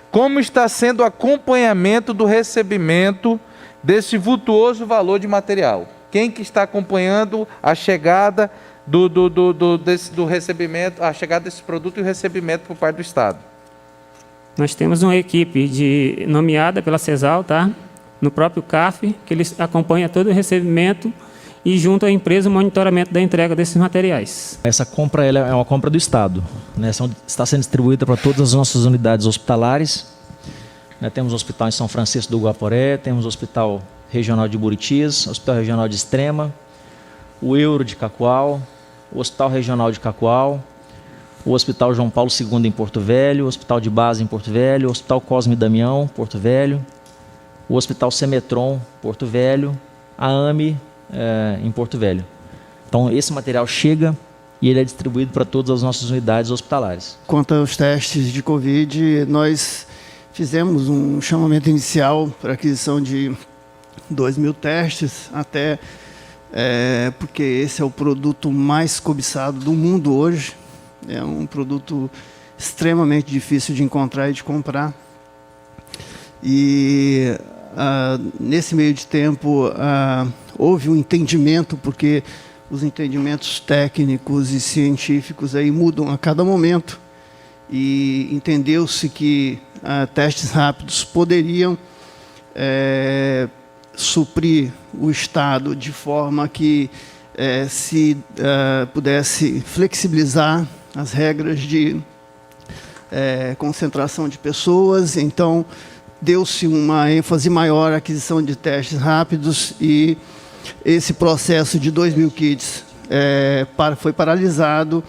Speaker 6: Como está sendo o acompanhamento do recebimento desse vultuoso valor de material? Quem que está acompanhando a chegada do recebimento, a chegada desse produto e o recebimento por parte do Estado?
Speaker 1: Nós temos uma equipe nomeada pela CESAL, tá? No próprio CAF, que eles acompanham todo o recebimento e junto à empresa o monitoramento da entrega desses materiais.
Speaker 7: Essa compra ela é uma compra do Estado, né? Está sendo distribuída para todas as nossas unidades hospitalares. Temos o hospital em São Francisco do Guaporé, temos o Hospital Regional de Buritis, o Hospital Regional de Extrema, o Euro de Cacoal, o Hospital Regional de Cacoal, o Hospital João Paulo II em Porto Velho, o Hospital de Base em Porto Velho, o Hospital Cosme Damião, Porto Velho, o Hospital Semetron, Porto Velho, a AME em Porto Velho. Então, esse material chega e ele é distribuído para todas as nossas unidades hospitalares.
Speaker 12: Quanto aos testes de Covid, nós fizemos um chamamento inicial para aquisição de 2.000 testes, até porque esse é o produto mais cobiçado do mundo hoje. É um produto extremamente difícil de encontrar e de comprar. E nesse meio de tempo houve um entendimento, porque os entendimentos técnicos e científicos aí mudam a cada momento, e entendeu-se que testes rápidos poderiam suprir o Estado de forma que se pudesse flexibilizar as regras de concentração de pessoas. Então, deu-se uma ênfase maior à aquisição de testes rápidos, e esse processo de 2.000 kits foi paralisado,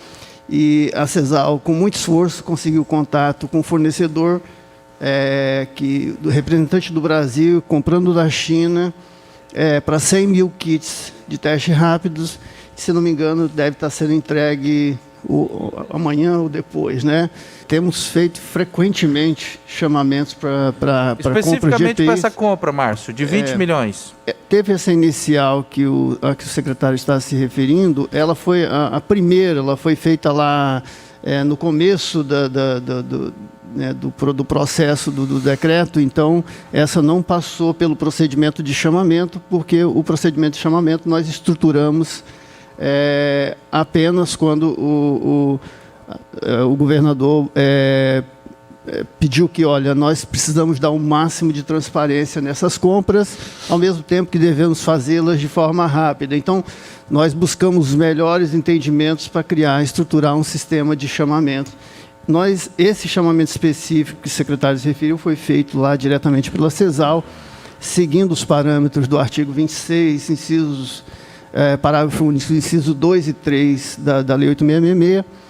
Speaker 12: e a CESAL, com muito esforço, conseguiu contato com o fornecedor, do representante do Brasil, comprando da China, para 100.000 kits de testes rápidos. Se não me engano, deve estar sendo entregue amanhã ou depois, né? Temos feito frequentemente chamamentos para compra de EPIs.
Speaker 6: Especificamente para essa compra, Márcio, de 20 milhões.
Speaker 12: Teve essa inicial a que o secretário está se referindo, ela foi a primeira, ela foi feita lá no começo do processo do decreto. Então, essa não passou pelo procedimento de chamamento, porque o procedimento de chamamento nós estruturamos apenas quando o governador pediu que, olha, nós precisamos dar o máximo de transparência nessas compras, ao mesmo tempo que devemos fazê-las de forma rápida. Então, nós buscamos os melhores entendimentos para criar, estruturar um sistema de chamamento. Esse chamamento específico que o secretário se referiu foi feito lá diretamente pela CESAL, seguindo os parâmetros do artigo 26, parágrafo único, inciso 2 e 3 da Lei 8666.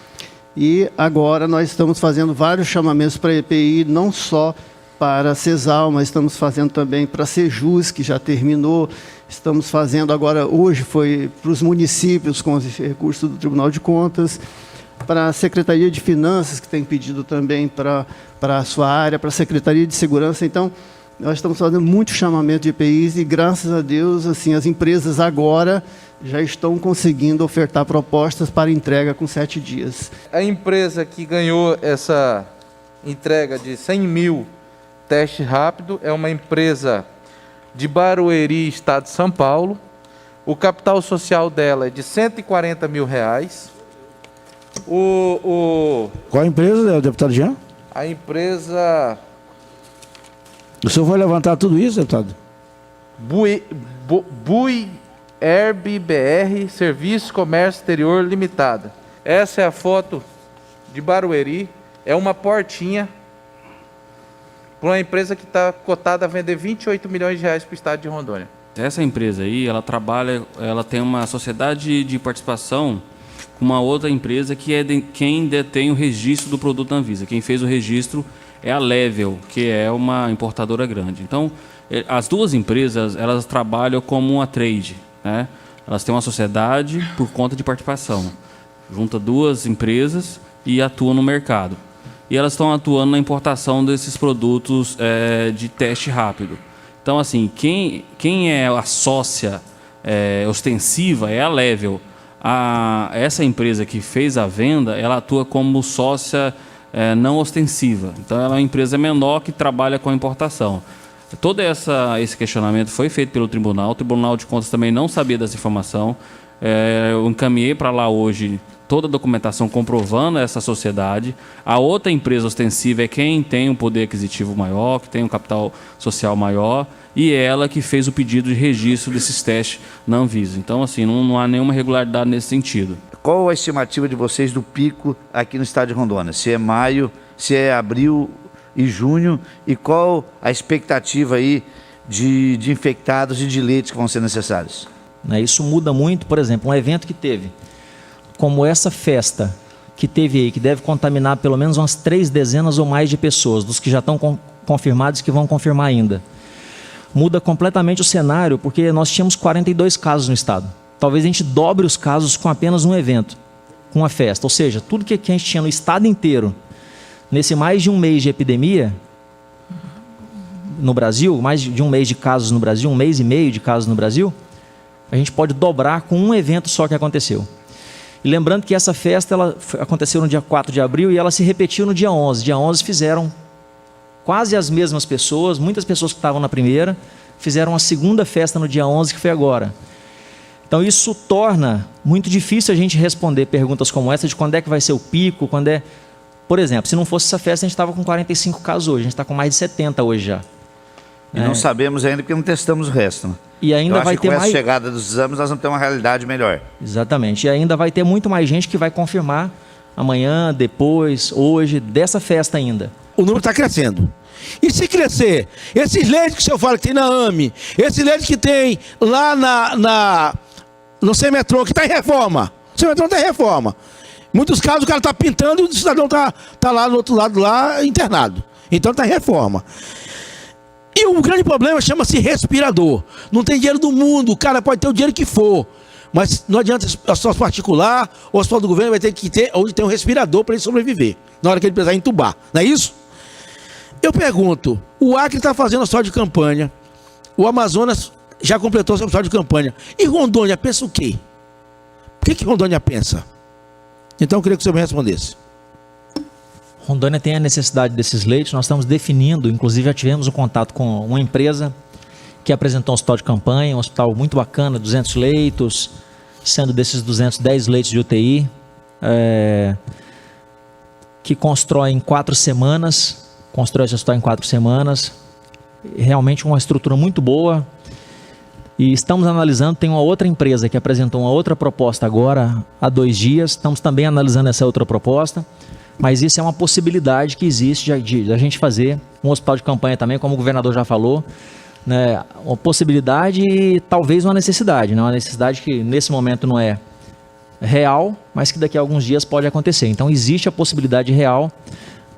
Speaker 12: E agora nós estamos fazendo vários chamamentos para a EPI, não só para a CESAL, mas estamos fazendo também para a Sejus, que já terminou. Estamos fazendo agora, hoje foi para os municípios com os recursos do Tribunal de Contas, para a Secretaria de Finanças, que tem pedido também para a sua área, para a Secretaria de Segurança. Então, nós estamos fazendo muito chamamento de EPIs e, graças a Deus, assim, as empresas agora já estão conseguindo ofertar propostas para entrega com 7 dias.
Speaker 6: A empresa que ganhou essa entrega de 100 mil teste rápido é uma empresa de Barueri, estado de São Paulo. O capital social dela é de R$140 mil.
Speaker 2: Qual a empresa, deputado Jean?
Speaker 6: A empresa...
Speaker 2: O senhor vai levantar tudo isso, deputado?
Speaker 6: Herb BR Serviço Comércio Exterior Limitada. Essa é a foto de Barueri. É uma portinha para uma empresa que está cotada a vender R$28 milhões para o estado de Rondônia.
Speaker 10: Essa empresa aí, ela trabalha, ela tem uma sociedade de participação com uma outra empresa que é quem detém o registro do produto da Anvisa. Quem fez o registro é a Level, que é uma importadora grande. Então, as duas empresas, elas trabalham como uma trade, né? Elas têm uma sociedade por conta de participação. Junta duas empresas e atuam no mercado. E elas estão atuando na importação desses produtos de teste rápido. Então, assim, quem é a sócia ostensiva é a Level. Essa empresa que fez a venda, ela atua como sócia não ostensiva. Então, ela é uma empresa menor que trabalha com a importação. Todo esse questionamento foi feito pelo tribunal. O Tribunal de Contas também não sabia dessa informação. Eu encaminhei para lá hoje toda a documentação comprovando essa sociedade. A outra empresa ostensiva é quem tem um poder aquisitivo maior, que tem um capital social maior, e ela que fez o pedido de registro desses testes na Anvisa. Então, assim, não há nenhuma irregularidade nesse sentido.
Speaker 8: Qual a estimativa de vocês do pico aqui no estado de Rondônia? Se é maio, se é abril e junho, e qual a expectativa aí de infectados e de leitos que vão ser necessários?
Speaker 7: Isso muda muito. Por exemplo, um evento que teve, como essa festa que teve aí, que deve contaminar pelo menos umas 3 dezenas ou mais de pessoas, dos que já estão confirmados e que vão confirmar ainda. Muda completamente o cenário, porque nós tínhamos 42 casos no estado. Talvez a gente dobre os casos com apenas um evento, com uma festa. Ou seja, tudo que a gente tinha no estado inteiro, nesse mais de um mês de epidemia no Brasil, mais de um mês de casos no Brasil, 1 mês e meio de casos no Brasil, a gente pode dobrar com um evento só que aconteceu. E lembrando que essa festa aconteceu no dia 4 de abril e ela se repetiu no dia 11. Dia 11 fizeram quase as mesmas pessoas, muitas pessoas que estavam na primeira, fizeram a segunda festa no dia 11, que foi agora. Então isso torna muito difícil a gente responder perguntas como essa de quando é que vai ser o pico, quando é... Por exemplo, se não fosse essa festa, a gente estava com 45 casos hoje, a gente está com mais de 70 hoje já.
Speaker 8: E não sabemos ainda porque não testamos o resto. Né?
Speaker 7: E ainda vai ter
Speaker 8: com
Speaker 7: mais...
Speaker 8: essa chegada dos exames, nós vamos ter uma realidade melhor.
Speaker 7: Exatamente. E ainda vai ter muito mais gente que vai confirmar amanhã, depois, hoje, dessa festa ainda.
Speaker 2: O número está crescendo. E se crescer, esses leitos que o senhor fala que tem na AME, esses leitos que tem lá no Semetron, que está em reforma. O Semetron está em reforma. Em muitos casos o cara está pintando e o cidadão está lá no outro lado, lá internado. Então está em reforma. E o grande problema chama-se respirador. Não tem dinheiro do mundo, o cara pode ter o dinheiro que for. Mas não adianta, hospital particular, o hospital do governo vai ter que ter onde tem um respirador para ele sobreviver, na hora que ele precisar entubar. Não é isso? Eu pergunto, o Acre está fazendo a hospital de campanha, o Amazonas já completou o seu hospital de campanha. E Rondônia pensa o quê? O que Rondônia pensa? Então eu queria que o senhor me respondesse.
Speaker 7: Rondônia tem a necessidade desses leitos, nós estamos definindo, inclusive já tivemos um contato com uma empresa que apresentou um hospital de campanha, um hospital muito bacana, 200 leitos, sendo desses 210 leitos de UTI. que constrói em 4 semanas, constrói esse hospital em 4 semanas, realmente uma estrutura muito boa. E estamos analisando, tem uma outra empresa que apresentou uma outra proposta agora, há 2 dias, estamos também analisando essa outra proposta, mas isso é uma possibilidade que existe de a gente fazer um hospital de campanha também, como o governador já falou, né? Uma possibilidade e talvez uma necessidade, né? Uma necessidade que nesse momento não é real, mas que daqui a alguns dias pode acontecer. Então existe a possibilidade real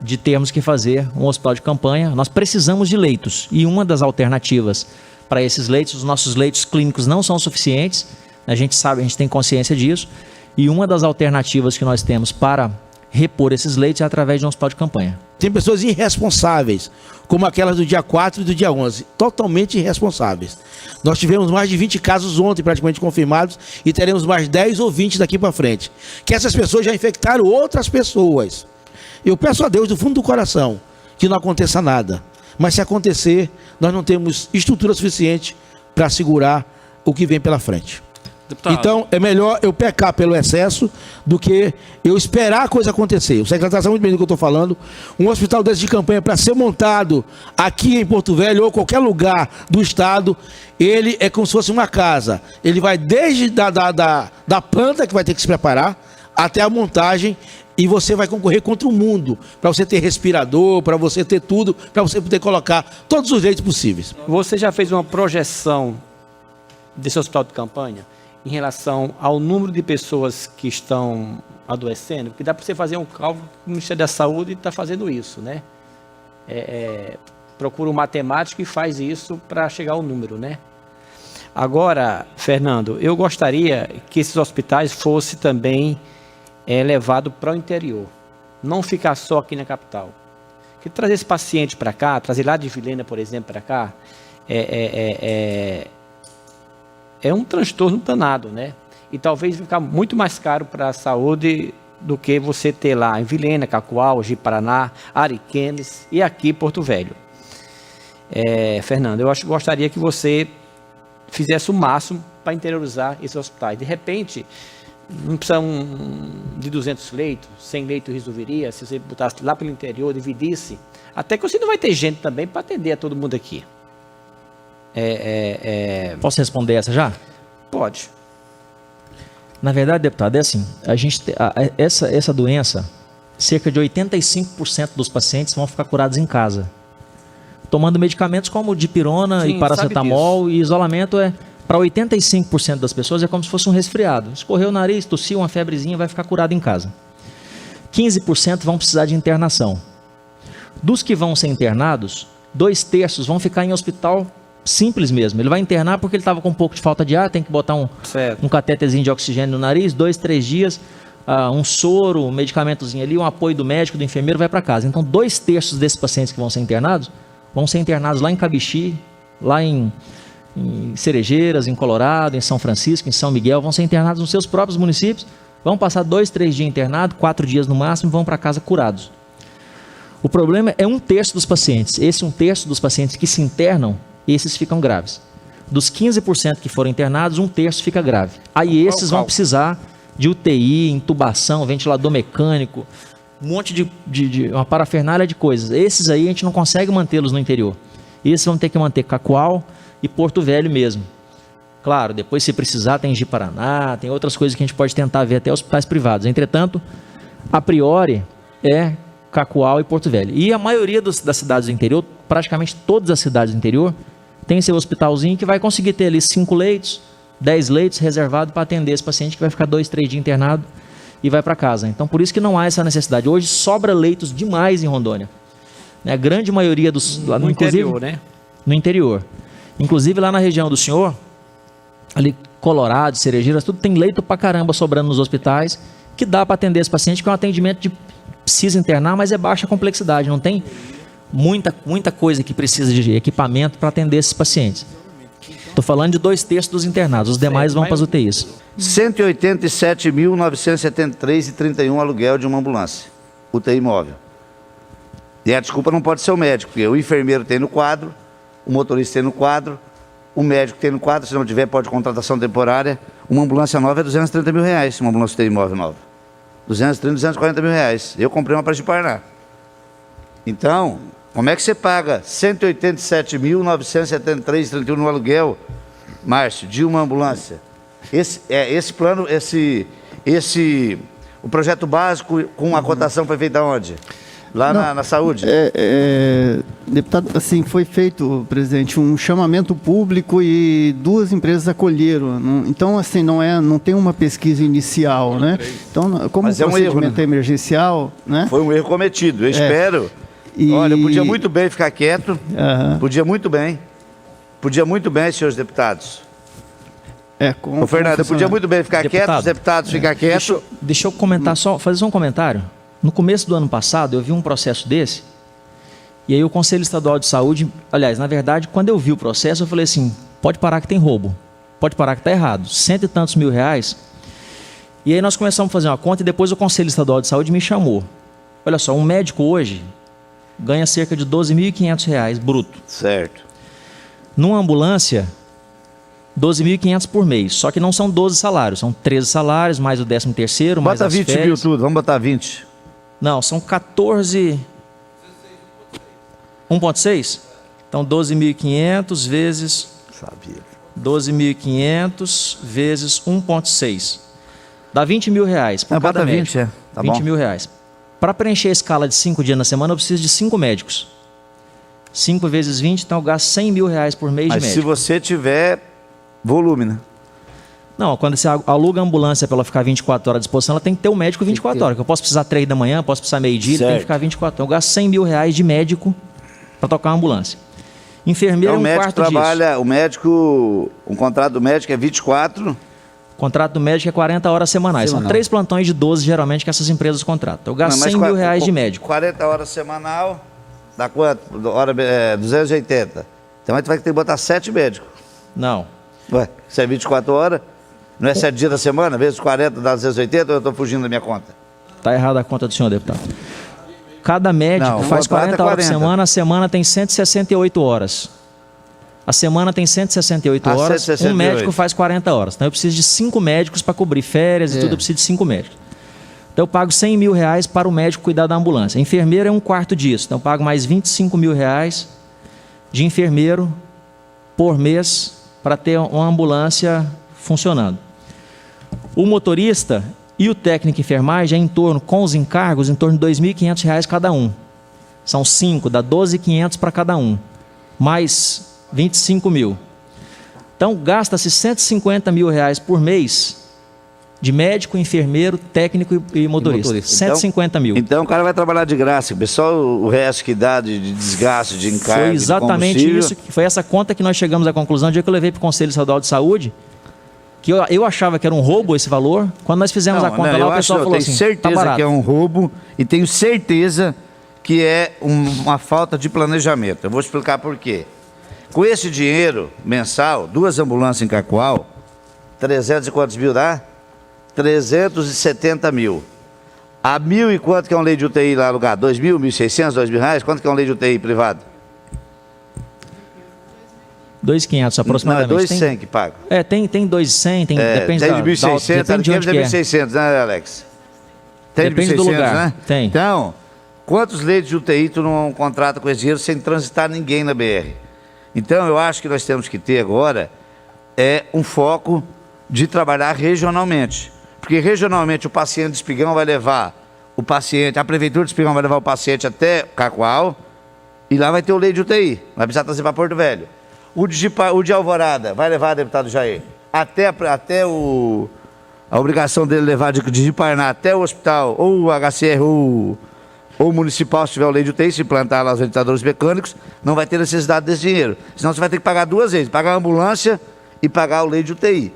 Speaker 7: de termos que fazer um hospital de campanha. Nós precisamos de leitos e uma das alternativas para esses leitos, os nossos leitos clínicos não são suficientes, a gente sabe, a gente tem consciência disso, e uma das alternativas que nós temos para repor esses leitos é através de um hospital de campanha.
Speaker 2: Tem pessoas irresponsáveis, como aquelas do dia 4 e do dia 11, totalmente irresponsáveis. Nós tivemos mais de 20 casos ontem praticamente confirmados e teremos mais 10 ou 20 daqui para frente. Que essas pessoas já infectaram outras pessoas. Eu peço a Deus do fundo do coração que não aconteça nada. Mas se acontecer, nós não temos estrutura suficiente para segurar o que vem pela frente. Deputado. Então, é melhor eu pecar pelo excesso do que eu esperar a coisa acontecer. O secretário sabe muito bem do que eu estou falando. Um hospital desse de campanha para ser montado aqui em Porto Velho ou qualquer lugar do estado, ele é como se fosse uma casa. Ele vai desde da planta que vai ter que se preparar até a montagem. E você vai concorrer contra o mundo, para você ter respirador, para você ter tudo, para você poder colocar todos os leitos possíveis.
Speaker 4: Você já fez uma projeção desse hospital de campanha em relação ao número de pessoas que estão adoecendo? Porque dá para você fazer um cálculo, o Ministério da Saúde está fazendo isso, né? Procura um matemático e faz isso para chegar ao número, né? Agora, Fernando, eu gostaria que esses hospitais fossem também levado para o interior, não ficar só aqui na capital. Porque trazer esse paciente para cá, trazer lá de Vilhena, por exemplo, para cá, é um transtorno danado, né? E talvez ficar muito mais caro para a saúde do que você ter lá em Vilhena, Cacoal, Ji-Paraná, Ariquemes e aqui Porto Velho. Fernando, eu gostaria que você fizesse o máximo para interiorizar esses hospitais. De repente, não precisa de 200 leitos, 100 leitos resolveria, se você botasse lá pelo interior, dividisse, até que você não vai ter gente também para atender a todo mundo aqui.
Speaker 7: Posso responder essa já?
Speaker 4: Pode.
Speaker 7: Na verdade, deputado, é assim, essa doença, cerca de 85% dos pacientes vão ficar curados em casa, tomando medicamentos como dipirona e paracetamol, e isolamento para 85% das pessoas é como se fosse um resfriado. Escorreu o nariz, tossiu, uma febrezinha, vai ficar curado em casa. 15% vão precisar de internação. Dos que vão ser internados, 2/3 vão ficar em hospital simples mesmo. Ele vai internar porque ele estava com um pouco de falta de ar, tem que botar um catetezinho de oxigênio no nariz, 2, 3 dias, um soro, um medicamentozinho ali, um apoio do médico, do enfermeiro, vai para casa. Então, 2/3 desses pacientes que vão ser internados lá em Cabixi, lá em Cerejeiras, em Colorado, em São Francisco, em São Miguel, vão ser internados nos seus próprios municípios, vão passar 2, 3 dias internado, 4 dias no máximo, vão para casa curados. O problema é 1/3 dos pacientes. Esse 1/3 dos pacientes que se internam, esses ficam graves. Dos 15% que foram internados, 1/3 fica grave. Aí esses vão precisar de UTI, intubação, ventilador mecânico, um monte de uma parafernália de coisas. Esses aí a gente não consegue mantê-los no interior. Esses vão ter que manter Cacoal e Porto Velho mesmo. Claro, depois se precisar tem Ji-Paraná, tem outras coisas que a gente pode tentar ver até hospitais privados. Entretanto, a priori é Cacoal e Porto Velho. E a maioria das cidades do interior, praticamente todas as cidades do interior, tem seu hospitalzinho que vai conseguir ter ali 5 leitos, 10 leitos reservados para atender esse paciente que vai ficar 2, 3 dias internado e vai para casa. Então, por isso que não há essa necessidade. Hoje sobra leitos demais em Rondônia. A grande maioria dos...
Speaker 4: No interior, né?
Speaker 7: No interior. Inclusive lá na região do senhor, ali Colorado, Cerejeiras, tudo tem leito pra caramba sobrando nos hospitais, que dá para atender esse paciente, que é um atendimento de precisa internar, mas é baixa complexidade, não tem muita coisa que precisa de equipamento para atender esses pacientes. Estou falando de 2/3 dos internados, os demais vão para as UTIs.
Speaker 8: 187.973,31 aluguel de uma ambulância, UTI móvel. E a desculpa não pode ser o médico, porque o enfermeiro tem no quadro, o motorista tem no quadro, o médico tem no quadro, se não tiver, pode contratação temporária. Uma ambulância nova é R$230 mil, uma ambulância UTI móvel nova. 230, 240 mil reais. Eu comprei uma para Ji-Paraná. Então, como é que você paga 187.973,31 no aluguel, Márcio, de uma ambulância? O projeto básico com a cotação foi feita onde? Lá na saúde?
Speaker 12: Deputado, assim, foi feito, presidente, um chamamento público e 2 empresas acolheram. Então, assim, não tem uma pesquisa inicial, né? Então, como o procedimento é emergencial, né?
Speaker 8: Foi um erro cometido, eu espero. Olha, eu podia muito bem ficar quieto, podia muito bem, senhores deputados. Ô, Fernando, eu podia muito bem ficar quieto, os deputados ficar quietos.
Speaker 7: Deixa eu comentar fazer só um comentário. No começo do ano passado, eu vi um processo desse, e aí o Conselho Estadual de Saúde, aliás, na verdade, quando eu vi o processo, eu falei assim, pode parar que tem roubo, pode parar que está errado, 100 e tantos mil reais. E aí nós começamos a fazer uma conta e depois o Conselho Estadual de Saúde me chamou. Olha só, um médico hoje ganha cerca de 12.500 reais bruto.
Speaker 8: Certo.
Speaker 7: Numa ambulância, 12.500 por mês, só que não são 12 salários, são 13 salários, mais o 13º, mais as férias.
Speaker 8: Bota 20 mil tudo, vamos botar 20.
Speaker 7: Não, são 14... 1,6? Então, 12.500 vezes...
Speaker 8: Sabia.
Speaker 7: 12.500 vezes 1,6. Dá 20 mil reais por cada médico.
Speaker 8: 20, tá
Speaker 7: 20
Speaker 8: bom.
Speaker 7: mil reais. Para preencher a escala de 5 dias na semana, eu preciso de 5 médicos. 5 vezes 20, então eu gasto 100 mil reais por mês de médico.
Speaker 8: Mas se você tiver volume, né?
Speaker 7: Não, quando você aluga a ambulância para ela ficar 24 horas à disposição, ela tem que ter um médico 24 horas. Que eu posso precisar 3 da manhã, posso precisar meio-dia, ele tem que ficar 24 horas. Eu gasto 100 mil reais de médico para tocar uma ambulância. Enfermeiro
Speaker 8: Então,
Speaker 7: é um quarto disso.
Speaker 8: O médico, um contrato do médico é 24.
Speaker 7: O contrato do médico é 40 horas semanais. São 3 plantões de 12, geralmente, que essas empresas contratam. Eu gasto 100 mil reais de médico.
Speaker 8: 40 horas semanal, dá quanto? 280. Então, aí tu vai ter que botar 7 médicos.
Speaker 7: Não.
Speaker 8: Ué, se é 24 horas, não é 7 dias da semana, vezes 40 dá 280, ou eu estou fugindo da minha conta?
Speaker 7: Está errada a conta do senhor, deputado. Cada médico faz 40 horas por semana, a semana tem 168 horas. A semana tem 168 horas,
Speaker 8: 168.
Speaker 7: Um médico faz 40 horas. Então eu preciso de 5 médicos para cobrir férias e tudo, eu preciso de 5 médicos. Então eu pago 100 mil reais para o médico cuidar da ambulância. Enfermeiro é um quarto disso, então eu pago mais 25 mil reais de enfermeiro por mês para ter uma ambulância funcionando. O motorista e o técnico de enfermagem é em torno, com os encargos, em torno de R$ 2.500 cada um. São 5, dá 12.500 para cada um, mais 25 mil. Então, gasta-se 150 mil reais por mês de médico, enfermeiro, técnico e motorista. 150 mil.
Speaker 8: Então, o cara vai trabalhar de graça. Pessoal, o resto que dá de desgaste, de encargo,
Speaker 7: foi exatamente isso, foi essa conta que nós chegamos à conclusão, no dia que eu levei para o Conselho Estadual de Saúde, que eu achava que era um roubo esse valor. Quando nós fizemos a conta lá, o pessoal falou assim,
Speaker 8: tenho certeza que é um roubo e tenho certeza que é uma falta de planejamento. Eu vou explicar por quê. Com esse dinheiro mensal, 2 ambulâncias em Cacoal, 300 e quantos mil dá? 370 mil. A 1.000 e quanto que é uma lei de UTI lá alugada? 2.000, 1.600, 2.000 reais? Quanto que é uma lei de UTI privado?
Speaker 7: 2.500 aproximadamente.
Speaker 8: Não, é 2.100 que paga.
Speaker 7: Tem 2.100, depende
Speaker 8: tem de 1.600,
Speaker 7: depende de onde
Speaker 8: é 1.600, né, Alex? Tem
Speaker 7: depende
Speaker 8: de 1.600,
Speaker 7: do lugar,
Speaker 8: né?
Speaker 7: Tem.
Speaker 8: Então, quantos leitos de UTI tu não contrata com esse dinheiro sem transitar ninguém na BR? Então, eu acho que nós temos que ter agora um foco de trabalhar regionalmente. Porque regionalmente o paciente de Espigão vai levar o paciente, a prefeitura de Espigão vai levar o paciente até Cacoal e lá vai ter o leito de UTI. Vai precisar trazer para Porto Velho. O de Alvorada vai levar, deputado Jair, até a obrigação dele levar de Ji-Paraná até o hospital, ou o HCR, ou o municipal, se tiver o leito de UTI, se plantar lá os ventiladores mecânicos, não vai ter necessidade desse dinheiro. Senão você vai ter que pagar 2 vezes, pagar a ambulância e pagar o leito de UTI.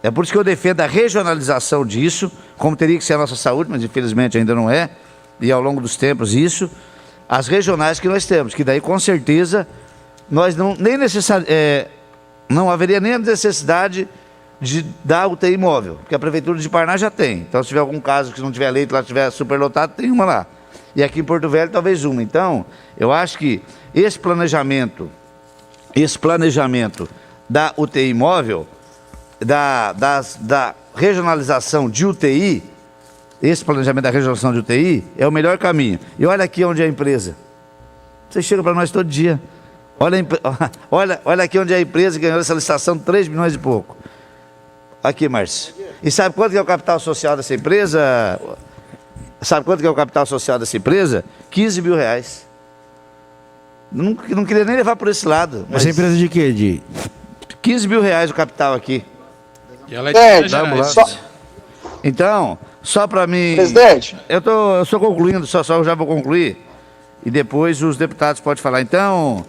Speaker 8: É por isso que eu defendo a regionalização disso, como teria que ser a nossa saúde, mas infelizmente ainda não é, e ao longo dos tempos isso, as regionais que nós temos, que daí com certeza nós não haveria nem a necessidade de dar UTI móvel, porque a prefeitura de Paraná já tem. Então se tiver algum caso que não tiver leito lá, estiver superlotado, tem uma lá. E aqui em Porto Velho talvez uma. Então, eu acho que esse planejamento da UTI móvel, da regionalização de UTI, esse planejamento da regionalização de UTI é o melhor caminho. E olha aqui onde é a empresa. Você chega para nós todo dia. Olha aqui onde é a empresa que ganhou essa licitação de 3 milhões e pouco. Aqui, Márcio. E sabe quanto que é o capital social dessa empresa? Sabe quanto que é o capital social dessa empresa? 15 mil reais. Não queria nem levar por esse lado.
Speaker 2: Essa empresa de quê? De
Speaker 8: 15 mil reais o capital aqui.
Speaker 9: E ela é
Speaker 8: Então, só para mim...
Speaker 9: Presidente.
Speaker 8: Eu estou concluindo, só já vou concluir. E depois os deputados podem falar. Então,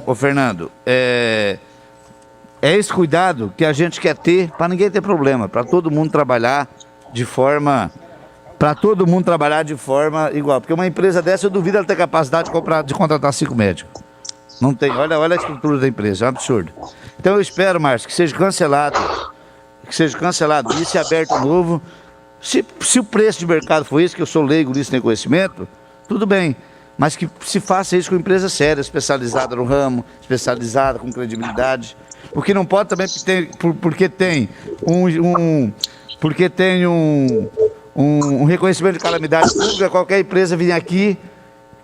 Speaker 8: ô Fernando, é esse cuidado que a gente quer ter para ninguém ter problema, para todo mundo trabalhar de forma... Para todo mundo trabalhar de forma igual. Porque uma empresa dessa, eu duvido ela ter capacidade de contratar 5 médicos. Não tem. Olha a estrutura da empresa, é um absurdo. Então eu espero, Márcio, que seja cancelado isso e aberto novo. Se o preço de mercado for esse, que eu sou leigo nisso, tenho conhecimento, tudo bem. Mas que se faça isso com empresa séria, especializada no ramo, especializada, com credibilidade. Porque não pode também, porque tem um reconhecimento de calamidade pública, qualquer empresa vir aqui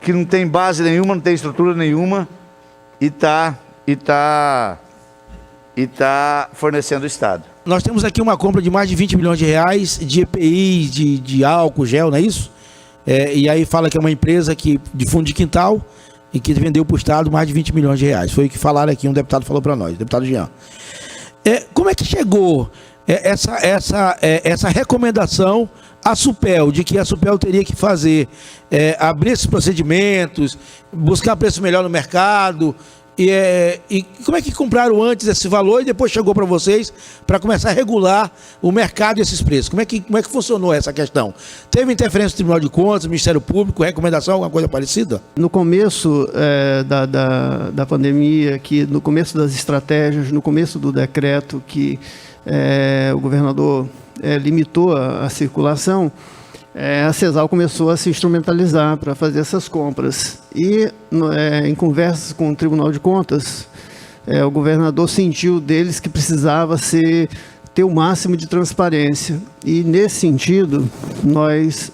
Speaker 8: que não tem base nenhuma, não tem estrutura nenhuma e tá fornecendo o Estado.
Speaker 2: Nós temos aqui uma compra de mais de 20 milhões de reais de EPI, de álcool, gel, não é isso? E aí fala que é uma empresa de fundo de quintal e que vendeu para o Estado mais de 20 milhões de reais. Foi o que falaram aqui, um deputado falou para nós, o deputado Jean. Como é que chegou essa recomendação à Supel, de que a Supel teria que abrir esses procedimentos, buscar preço melhor no mercado, e como é que compraram antes esse valor e depois chegou para vocês para começar a regular o mercado e esses preços? Como é que funcionou essa questão? Teve interferência do Tribunal de Contas, Ministério Público, recomendação, alguma coisa parecida?
Speaker 12: No começo da pandemia, no começo das estratégias, no começo do decreto que o governador limitou a circulação, a CESAL começou a se instrumentalizar para fazer essas compras. E, em conversas com o Tribunal de Contas, o governador sentiu deles que precisava ter o máximo de transparência. E, nesse sentido, nós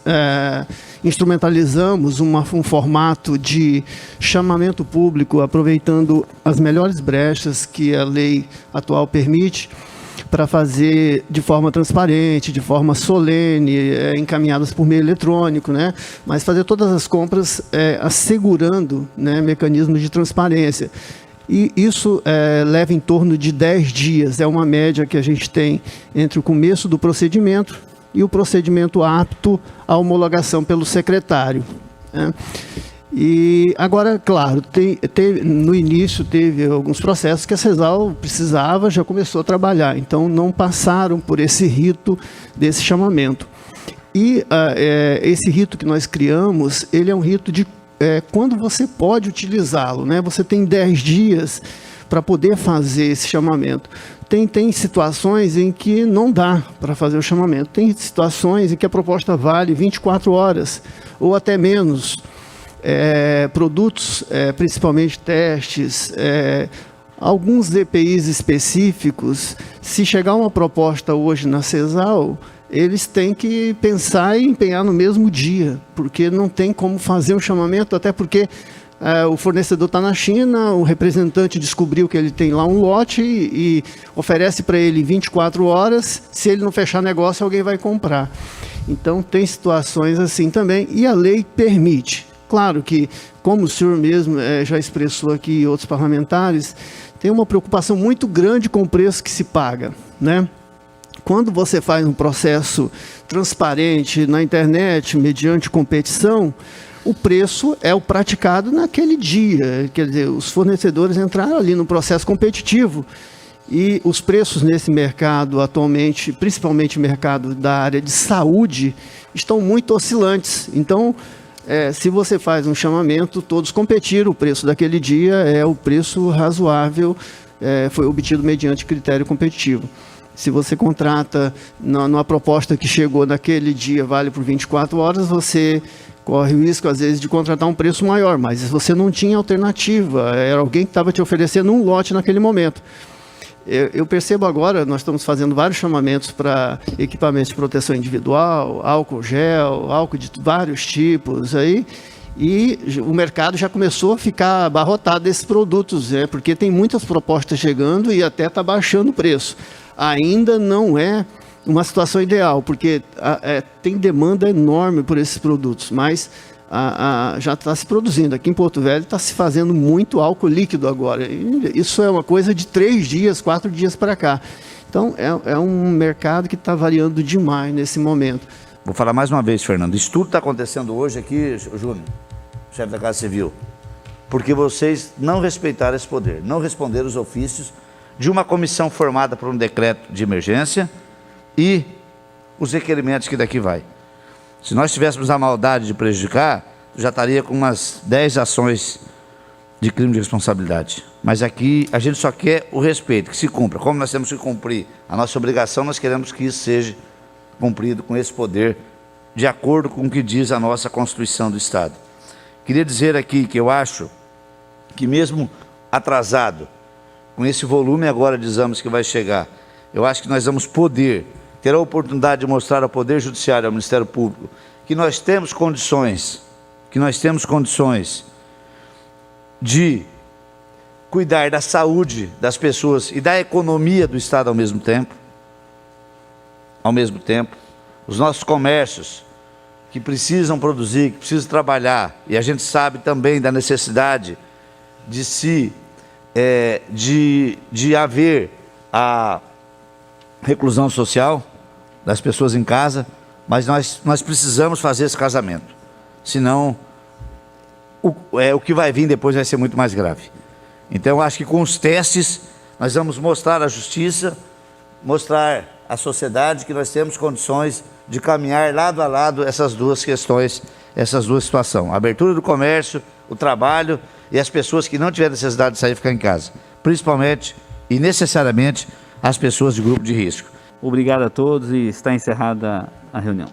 Speaker 12: instrumentalizamos um formato de chamamento público, aproveitando as melhores brechas que a lei atual permite, para fazer de forma transparente, de forma solene, encaminhadas por meio eletrônico, né? Mas fazer todas as compras assegurando, né, mecanismos de transparência. E isso leva em torno de 10 dias, é uma média que a gente tem entre o começo do procedimento e o procedimento apto à homologação pelo secretário, né? E agora, claro, no início teve alguns processos que a CESAL precisava, já começou a trabalhar, então não passaram por esse rito desse chamamento. E esse rito que nós criamos, ele é um rito de quando você pode utilizá-lo, né? Você tem 10 dias para poder fazer esse chamamento. Tem situações em que não dá para fazer o chamamento, tem situações em que a proposta vale 24 horas ou até menos. Produtos, principalmente testes, alguns EPIs específicos, se chegar uma proposta hoje na CESAL, eles têm que pensar e empenhar no mesmo dia, porque não tem como fazer um chamamento, até porque o fornecedor está na China, o representante descobriu que ele tem lá um lote e oferece para ele 24 horas, se ele não fechar negócio, alguém vai comprar. Então, tem situações assim também, e a lei permite. Claro que, como o senhor mesmo já expressou aqui e outros parlamentares, tem uma preocupação muito grande com o preço que se paga, né? Quando você faz um processo transparente na internet, mediante competição, o preço é o praticado naquele dia. Quer dizer, os fornecedores entraram ali no processo competitivo e os preços nesse mercado atualmente, principalmente mercado da área de saúde, estão muito oscilantes. Então, se você faz um chamamento, todos competiram, o preço daquele dia é o preço razoável, foi obtido mediante critério competitivo. Se você contrata numa proposta que chegou naquele dia, vale por 24 horas, você corre o risco, às vezes, de contratar um preço maior, mas você não tinha alternativa, era alguém que estava te oferecendo um lote naquele momento. Eu percebo agora, nós estamos fazendo vários chamamentos para equipamentos de proteção individual, álcool gel, álcool de vários tipos aí, e o mercado já começou a ficar abarrotado desses produtos, né? Porque tem muitas propostas chegando e até está baixando o preço. Ainda não é uma situação ideal, porque tem demanda enorme por esses produtos, mas já está se produzindo. Aqui em Porto Velho está se fazendo muito álcool líquido agora. E isso é uma coisa de 3 dias, 4 dias para cá. Então, é um mercado que está variando demais nesse momento.
Speaker 8: Vou falar mais uma vez, Fernando. Isso tudo está acontecendo hoje aqui, Júnior, chefe da Casa Civil, porque vocês não respeitaram esse poder, não responderam os ofícios de uma comissão formada por um decreto de emergência e os requerimentos que daqui vai. Se nós tivéssemos a maldade de prejudicar, já estaria com umas 10 ações de crime de responsabilidade. Mas aqui a gente só quer o respeito, que se cumpra. Como nós temos que cumprir a nossa obrigação, nós queremos que isso seja cumprido com esse poder, de acordo com o que diz a nossa Constituição do Estado. Queria dizer aqui que eu acho que mesmo atrasado, com esse volume agora de exames que vai chegar, eu acho que nós vamos poder ter a oportunidade de mostrar ao Poder Judiciário, ao Ministério Público, que nós temos condições, de cuidar da saúde das pessoas e da economia do Estado ao mesmo tempo. Os nossos comércios que precisam produzir, que precisam trabalhar, e a gente sabe também da necessidade de haver a reclusão social das pessoas em casa, mas nós precisamos fazer esse casamento, senão o que vai vir depois vai ser muito mais grave. Então, eu acho que com os testes nós vamos mostrar à justiça, mostrar à sociedade que nós temos condições de caminhar lado a lado essas duas questões, essas duas situações. A abertura do comércio, o trabalho e as pessoas que não tiverem necessidade de sair e ficar em casa. Principalmente e necessariamente as pessoas de grupo de risco.
Speaker 11: Obrigado a todos e está encerrada a reunião.